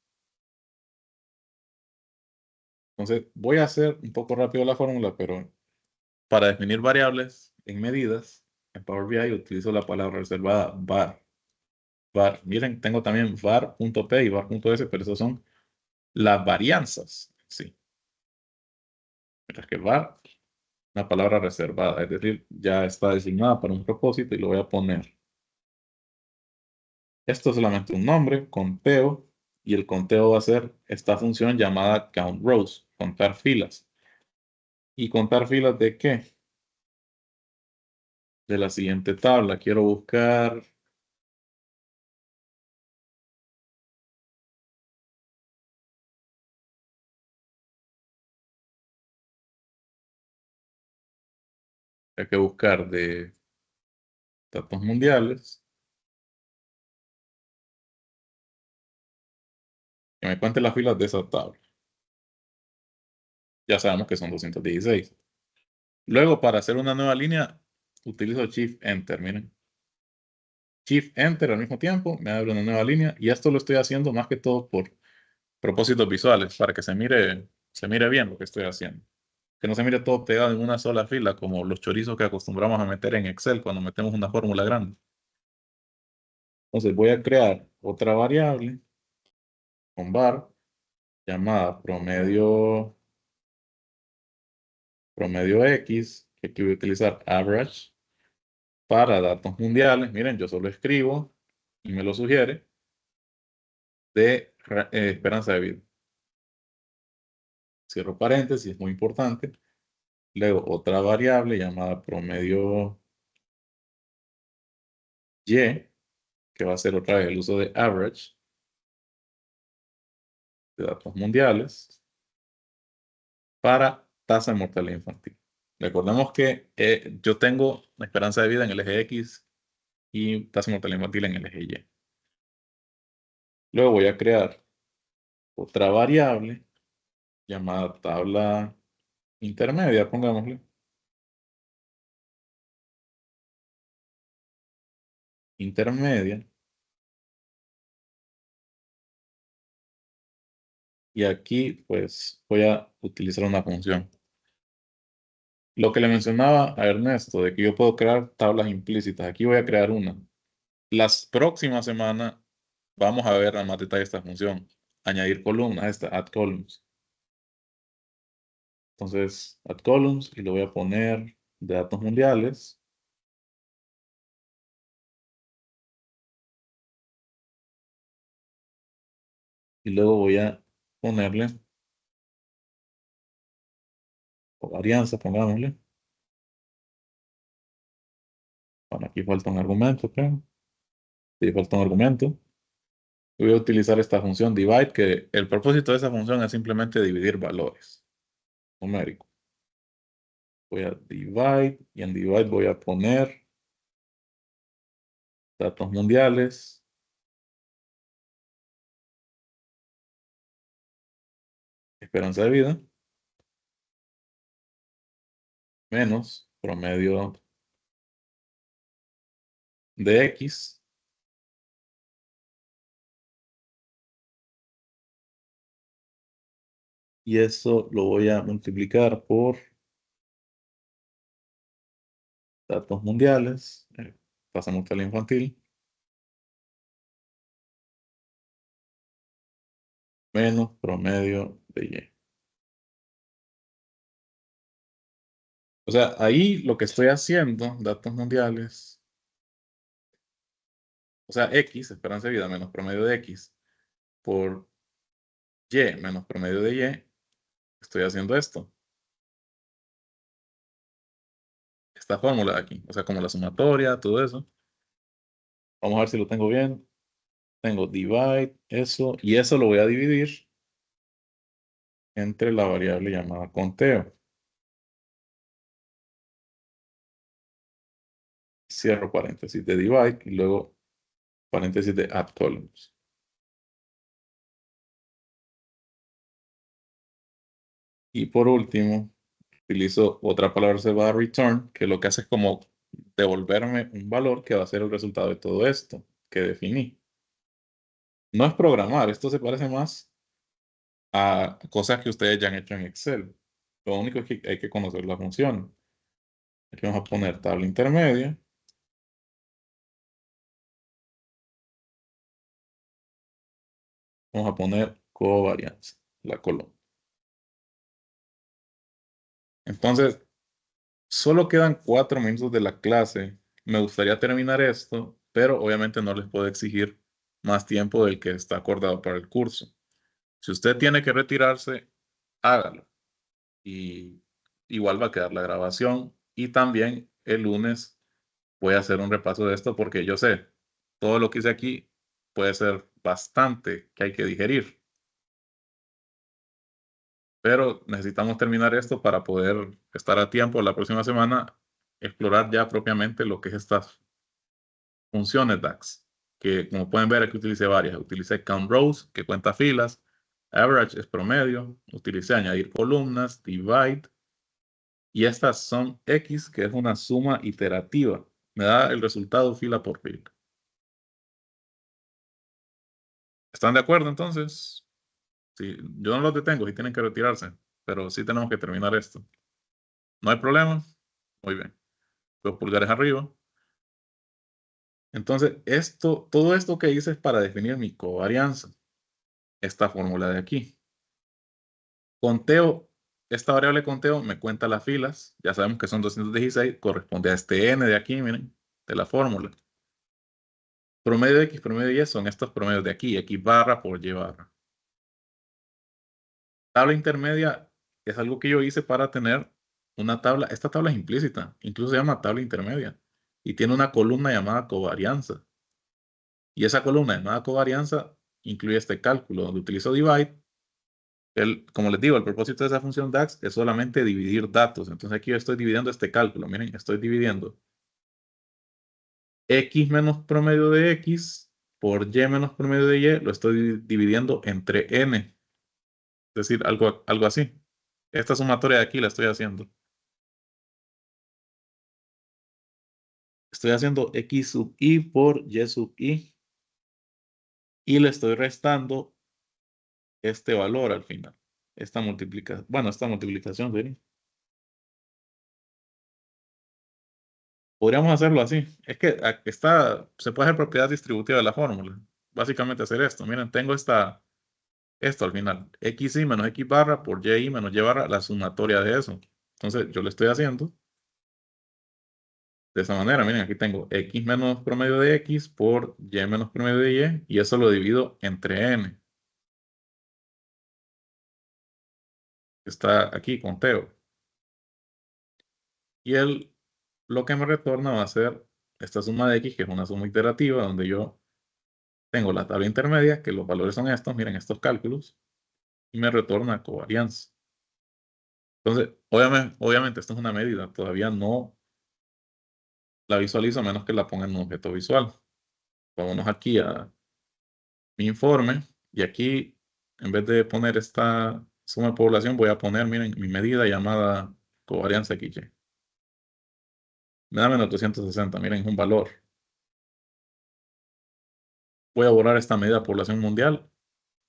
Entonces, voy a hacer un poco rápido la fórmula, pero para definir variables en medidas, en Power BI utilizo la palabra reservada var. Var. Miren, tengo también var.p y var.s, pero esos son las varianzas, sí. Mientras que var, una palabra reservada, es decir, ya está designada para un propósito y lo voy a poner. Esto es solamente un nombre, conteo, y el conteo va a ser esta función llamada count rows, contar filas. ¿Y contar filas de qué? De la siguiente tabla. Quiero buscar hay que buscar de datos mundiales. Que me cuente las filas de esa tabla. Ya sabemos que son 216. Luego, para hacer una nueva línea, utilizo Shift Enter. Miren. Shift Enter al mismo tiempo, me abre una nueva línea. Y esto lo estoy haciendo más que todo por propósitos visuales, para que se mire bien lo que estoy haciendo. Que no se mire todo pegado en una sola fila, como los chorizos que acostumbramos a meter en Excel cuando metemos una fórmula grande. Entonces voy a crear otra variable con var llamada promedio X, que aquí voy a utilizar average para datos mundiales. Miren, yo solo escribo y me lo sugiere de esperanza de vida. Cierro paréntesis, es muy importante. Luego otra variable llamada promedio Y, que va a ser otra vez el uso de average de datos mundiales para tasa de mortalidad infantil. Recordemos que yo tengo la esperanza de vida en el eje X y tasa de mortalidad infantil en el eje Y. Luego voy a crear otra variable llamada tabla intermedia, pongámosle. Intermedia. Y aquí pues voy a utilizar una función. Lo que le mencionaba a Ernesto de que yo puedo crear tablas implícitas. Aquí voy a crear una. Las próximas semanas vamos a ver a más detalle esta función. Añadir columnas, esta add columns. Entonces, add columns y lo voy a poner de datos mundiales. Y luego voy a ponerle o varianza, pongámosle. Bueno, aquí falta un argumento, creo. Sí, falta un argumento. Voy a utilizar esta función divide, que el propósito de esa función es simplemente dividir valores numéricos. Voy a divide y en divide voy a poner datos mundiales. Esperanza de vida. Menos promedio de X. Y eso lo voy a multiplicar por datos mundiales. Pasamos a la infantil. Menos promedio de Y. O sea, ahí lo que estoy haciendo, datos mundiales, o sea, X, esperanza de vida, menos promedio de X, por Y, menos promedio de Y, estoy haciendo esto. Esta fórmula de aquí, o sea, como la sumatoria, todo eso. Vamos a ver si lo tengo bien. Tengo divide, eso, y eso lo voy a dividir entre la variable llamada conteo. Cierro paréntesis de divide y luego paréntesis de add columns. Y por último, utilizo otra palabra reservada return, que lo que hace es como devolverme un valor que va a ser el resultado de todo esto que definí. No es programar, esto se parece más a cosas que ustedes ya han hecho en Excel. Lo único es que hay que conocer la función. Aquí vamos a poner tabla intermedia. Vamos a poner covarianza. la columna. Entonces, solo quedan 4 minutos de la clase. Me gustaría terminar esto, pero obviamente no les puedo exigir más tiempo del que está acordado para el curso. Si usted tiene que retirarse, hágalo. Y igual va a quedar la grabación. Y también el lunes voy a hacer un repaso de esto porque yo sé, todo lo que hice aquí puede ser bastante que hay que digerir. Pero necesitamos terminar esto para poder estar a tiempo la próxima semana, explorar ya propiamente lo que es estas funciones DAX, que como pueden ver aquí utilicé varias. Utilicé count rows, que cuenta filas, average es promedio, utilicé añadir columnas, divide, y estas son X, que es una suma iterativa. Me da el resultado fila por fila. ¿Están de acuerdo entonces? Sí, yo no los detengo si tienen que retirarse, pero sí tenemos que terminar esto. ¿No hay problema? Muy bien. Los pulgares arriba. Entonces, todo esto que hice es para definir mi covarianza. Esta fórmula de aquí. Conteo, esta variable conteo me cuenta las filas. Ya sabemos que son 216, corresponde a este n de aquí, miren, de la fórmula. Promedio de X, promedio de Y son estos promedios de aquí, X barra por Y barra. Tabla intermedia es algo que yo hice para tener una tabla. Esta tabla es implícita, incluso se llama tabla intermedia. Y tiene una columna llamada covarianza. Y esa columna llamada covarianza incluye este cálculo donde utilizo divide. Como les digo, el propósito de esa función DAX es solamente dividir datos. Entonces aquí yo estoy dividiendo este cálculo. Miren, estoy dividiendo X menos promedio de X por Y menos promedio de Y. Lo estoy dividiendo entre N. Es decir, algo así. Esta sumatoria de aquí la estoy haciendo. Estoy haciendo X sub I por Y sub I. Y le estoy restando este valor al final. Esta multiplicación, ¿sí? Podríamos hacerlo así. Es que se puede hacer propiedad distributiva de la fórmula. Básicamente hacer esto. Miren, tengo esto al final. XI menos X barra por YI menos Y barra, la sumatoria de eso. Entonces, yo lo estoy haciendo de esa manera. Miren, aquí tengo X menos promedio de X por Y menos promedio de Y. Y eso lo divido entre N. Está aquí, conteo. Y lo que me retorna va a ser esta suma de X, que es una suma iterativa, donde yo tengo la tabla intermedia, que los valores son estos, miren estos cálculos, y me retorna covarianza. Entonces, obviamente esto es una medida, todavía no la visualizo a menos que la ponga en un objeto visual. Vámonos aquí a mi informe, y aquí, en vez de poner esta suma de población, voy a poner, miren, mi medida llamada covarianza XY. Me da menos 260, miren, es un valor. Voy a borrar esta medida de población mundial,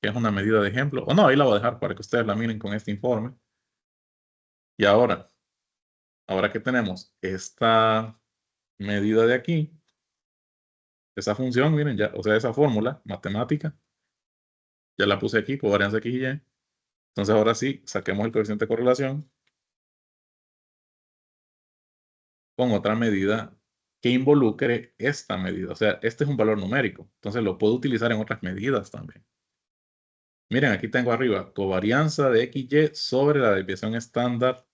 que es una medida de ejemplo. O no, ahí la voy a dejar para que ustedes la miren con este informe. Y ahora que tenemos esta medida de aquí, esa función, miren, ya, o sea, esa fórmula matemática, ya la puse aquí, covarianza X y Y. Entonces ahora sí, saquemos el coeficiente de correlación con otra medida que involucre esta medida. O sea, este es un valor numérico. Entonces lo puedo utilizar en otras medidas también. Miren, aquí tengo arriba covarianza de XY sobre la desviación estándar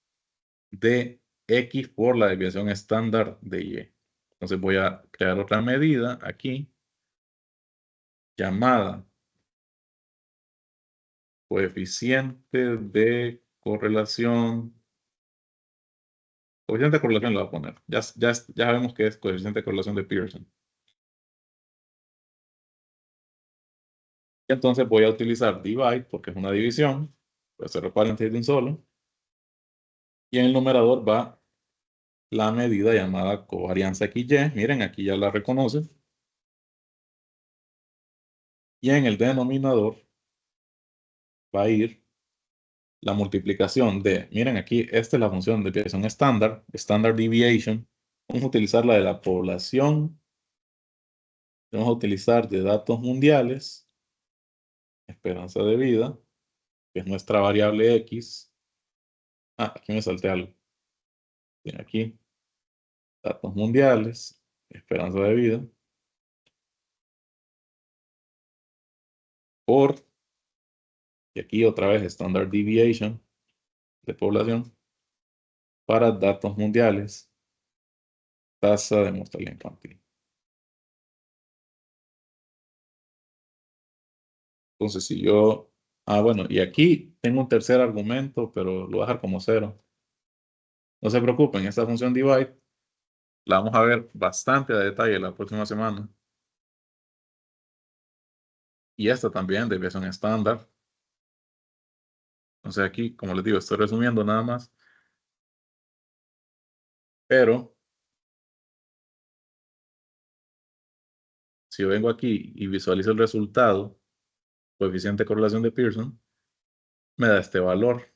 de X por la desviación estándar de Y. Entonces voy a crear otra medida aquí llamada coeficiente de correlación. Coeficiente de correlación lo voy a poner. Ya sabemos que es coeficiente de correlación de Pearson. Y entonces voy a utilizar divide porque es una división. Voy a hacerlo paréntesis de un solo. Y en el numerador va la medida llamada covarianza XY. Miren, aquí ya la reconoce. Y en el denominador va a ir la multiplicación de, miren aquí, esta es la función de desviación estándar, standard deviation. Vamos a utilizar la de la población. Vamos a utilizar de datos mundiales, esperanza de vida. que es nuestra variable X. Ah, aquí me salté algo. Bien, aquí, datos mundiales, esperanza de vida, por, y aquí otra vez Standard Deviation de población, para datos mundiales, tasa de mortalidad infantil. Entonces, si yo, bueno, y aquí tengo un tercer argumento, pero lo voy a dejar como 0. No se preocupen, esta función divide la vamos a ver bastante a detalle la próxima semana. Y esta también, desviación estándar. Entonces aquí, como les digo, estoy resumiendo nada más. Pero, si yo vengo aquí y visualizo el resultado, coeficiente de correlación de Pearson, me da este valor,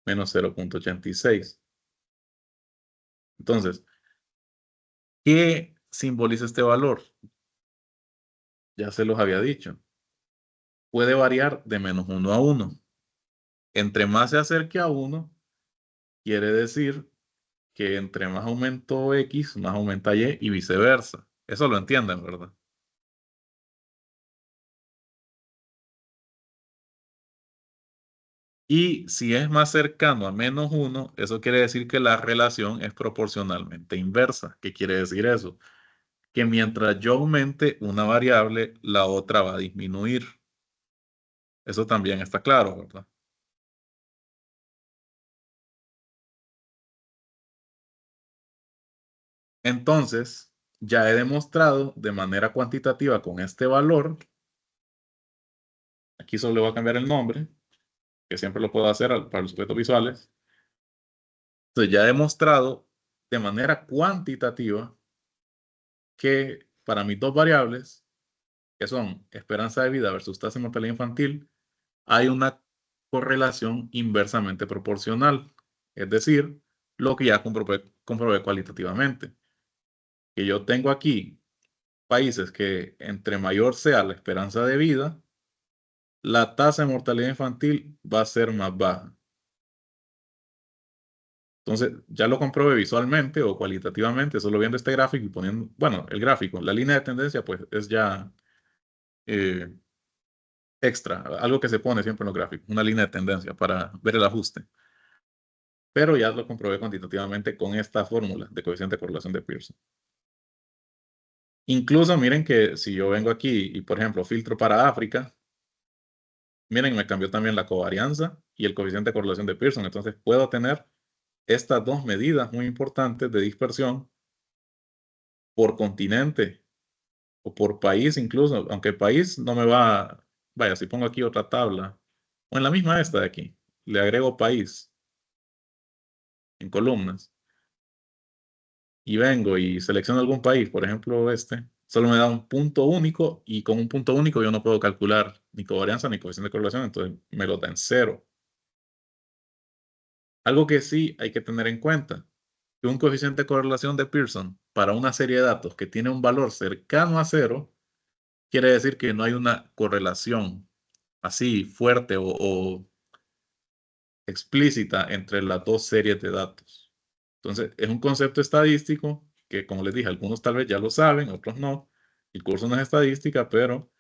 menos 0.86. Entonces, ¿qué simboliza este valor? Ya se los había dicho. Puede variar de menos 1 a 1. Entre más se acerque a 1, quiere decir que entre más aumento X, más aumenta Y y viceversa. Eso lo entienden, ¿verdad? Y si es más cercano a menos 1, eso quiere decir que la relación es proporcionalmente inversa. ¿Qué quiere decir eso? Que mientras yo aumente una variable, la otra va a disminuir. Eso también está claro, ¿verdad? Entonces, ya he demostrado de manera cuantitativa con este valor, aquí solo le voy a cambiar el nombre, que siempre lo puedo hacer para los sujetos visuales. Entonces, ya he demostrado de manera cuantitativa que para mis dos variables, que son esperanza de vida versus tasa de mortalidad infantil, hay una correlación inversamente proporcional. Es decir, lo que ya comprobé cualitativamente. Que yo tengo aquí países que entre mayor sea la esperanza de vida, la tasa de mortalidad infantil va a ser más baja. Entonces, ya lo comprobé visualmente o cualitativamente, solo viendo este gráfico y poniendo, bueno, el gráfico, la línea de tendencia, pues es ya extra, algo que se pone siempre en los gráficos, una línea de tendencia para ver el ajuste. Pero ya lo comprobé cuantitativamente con esta fórmula de coeficiente de correlación de Pearson. Incluso miren que si yo vengo aquí y, por ejemplo, filtro para África, miren, me cambió también la covarianza y el coeficiente de correlación de Pearson. Entonces puedo tener estas dos medidas muy importantes de dispersión por continente o por país incluso, aunque el país no me va, vaya, si pongo aquí otra tabla, o en la misma esta de aquí, le agrego país en columnas y vengo y selecciono algún país, por ejemplo este, solo me da un punto único y con un punto único yo no puedo calcular ni covarianza ni coeficiente de correlación, entonces me lo da en 0. Algo que sí hay que tener en cuenta, que un coeficiente de correlación de Pearson para una serie de datos que tiene un valor cercano a 0, quiere decir que no hay una correlación así fuerte o explícita entre las dos series de datos. Entonces, es un concepto estadístico que, como les dije, algunos tal vez ya lo saben, otros no. El curso no es estadística, pero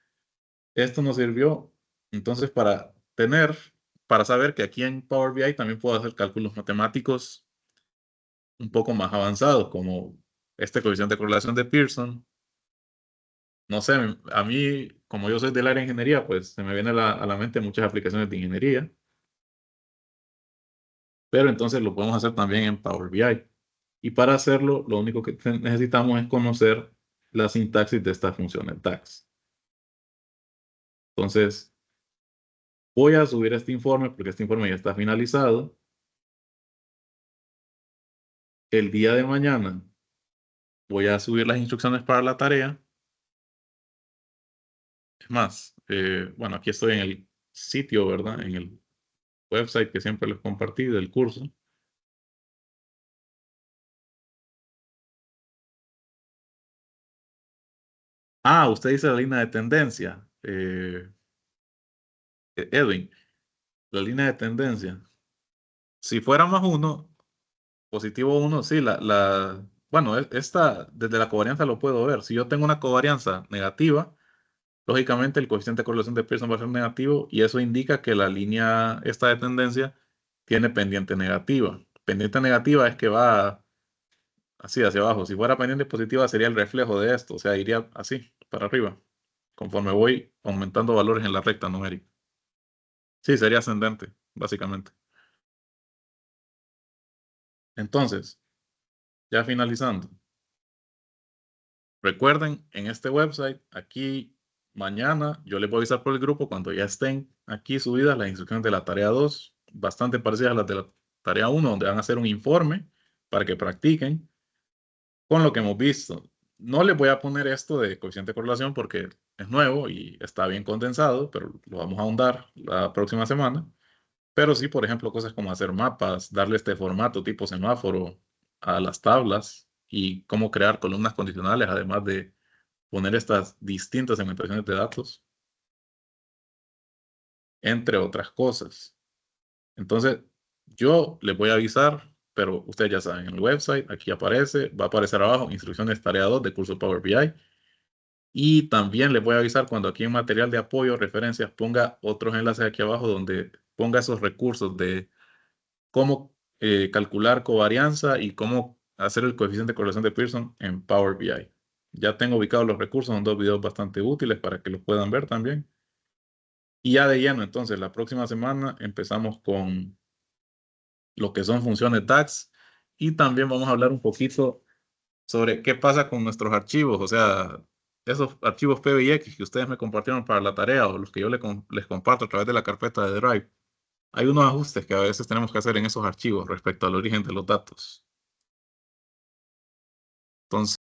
esto nos sirvió entonces para saber que aquí en Power BI también puedo hacer cálculos matemáticos un poco más avanzados, como este coeficiente de correlación de Pearson. No sé, a mí, como yo soy del área de ingeniería, pues se me viene a la mente muchas aplicaciones de ingeniería. Pero entonces lo podemos hacer también en Power BI. Y para hacerlo, lo único que necesitamos es conocer la sintaxis de estas funciones DAX. Entonces, voy a subir este informe porque este informe ya está finalizado. El día de mañana voy a subir las instrucciones para la tarea. Es más, bueno, aquí estoy en el sitio, ¿verdad? En el website que siempre les compartí del curso. Usted dice la línea de tendencia. Edwin, la línea de tendencia. Si fuera más 1, positivo 1, sí, bueno, esta desde la covarianza lo puedo ver. Si yo tengo una covarianza negativa, lógicamente el coeficiente de correlación de Pearson va a ser negativo y eso indica que la línea esta de tendencia tiene pendiente negativa. Pendiente negativa es que va así hacia abajo. Si fuera pendiente positiva sería el reflejo de esto, o sea, iría así, para arriba, conforme voy aumentando valores en la recta numérica. Sí, sería ascendente, básicamente. Entonces, ya finalizando. Recuerden, en este website, aquí mañana, yo les voy a avisar por el grupo cuando ya estén aquí subidas las instrucciones de la tarea 2, bastante parecidas a las de la tarea 1, donde van a hacer un informe para que practiquen con lo que hemos visto. No les voy a poner esto de coeficiente de correlación porque es nuevo y está bien condensado, pero lo vamos a ahondar la próxima semana. Pero sí, por ejemplo, cosas como hacer mapas, darle este formato tipo semáforo a las tablas y cómo crear columnas condicionales, además de poner estas distintas segmentaciones de datos, entre otras cosas. Entonces, yo les voy a avisar, pero ustedes ya saben, en el website, aquí aparece, va a aparecer abajo, instrucciones tarea 2 de curso Power BI. Y también les voy a avisar cuando aquí en material de apoyo, referencias, ponga otros enlaces aquí abajo donde ponga esos recursos de cómo calcular covarianza y cómo hacer el coeficiente de correlación de Pearson en Power BI. Ya tengo ubicados los recursos, son 2 videos bastante útiles para que los puedan ver también. Y ya de lleno, entonces, la próxima semana empezamos con lo que son funciones DAX y también vamos a hablar un poquito sobre qué pasa con nuestros archivos, o sea, esos archivos PBX que ustedes me compartieron para la tarea o los que yo les comparto a través de la carpeta de Drive. Hay unos ajustes que a veces tenemos que hacer en esos archivos respecto al origen de los datos. Entonces,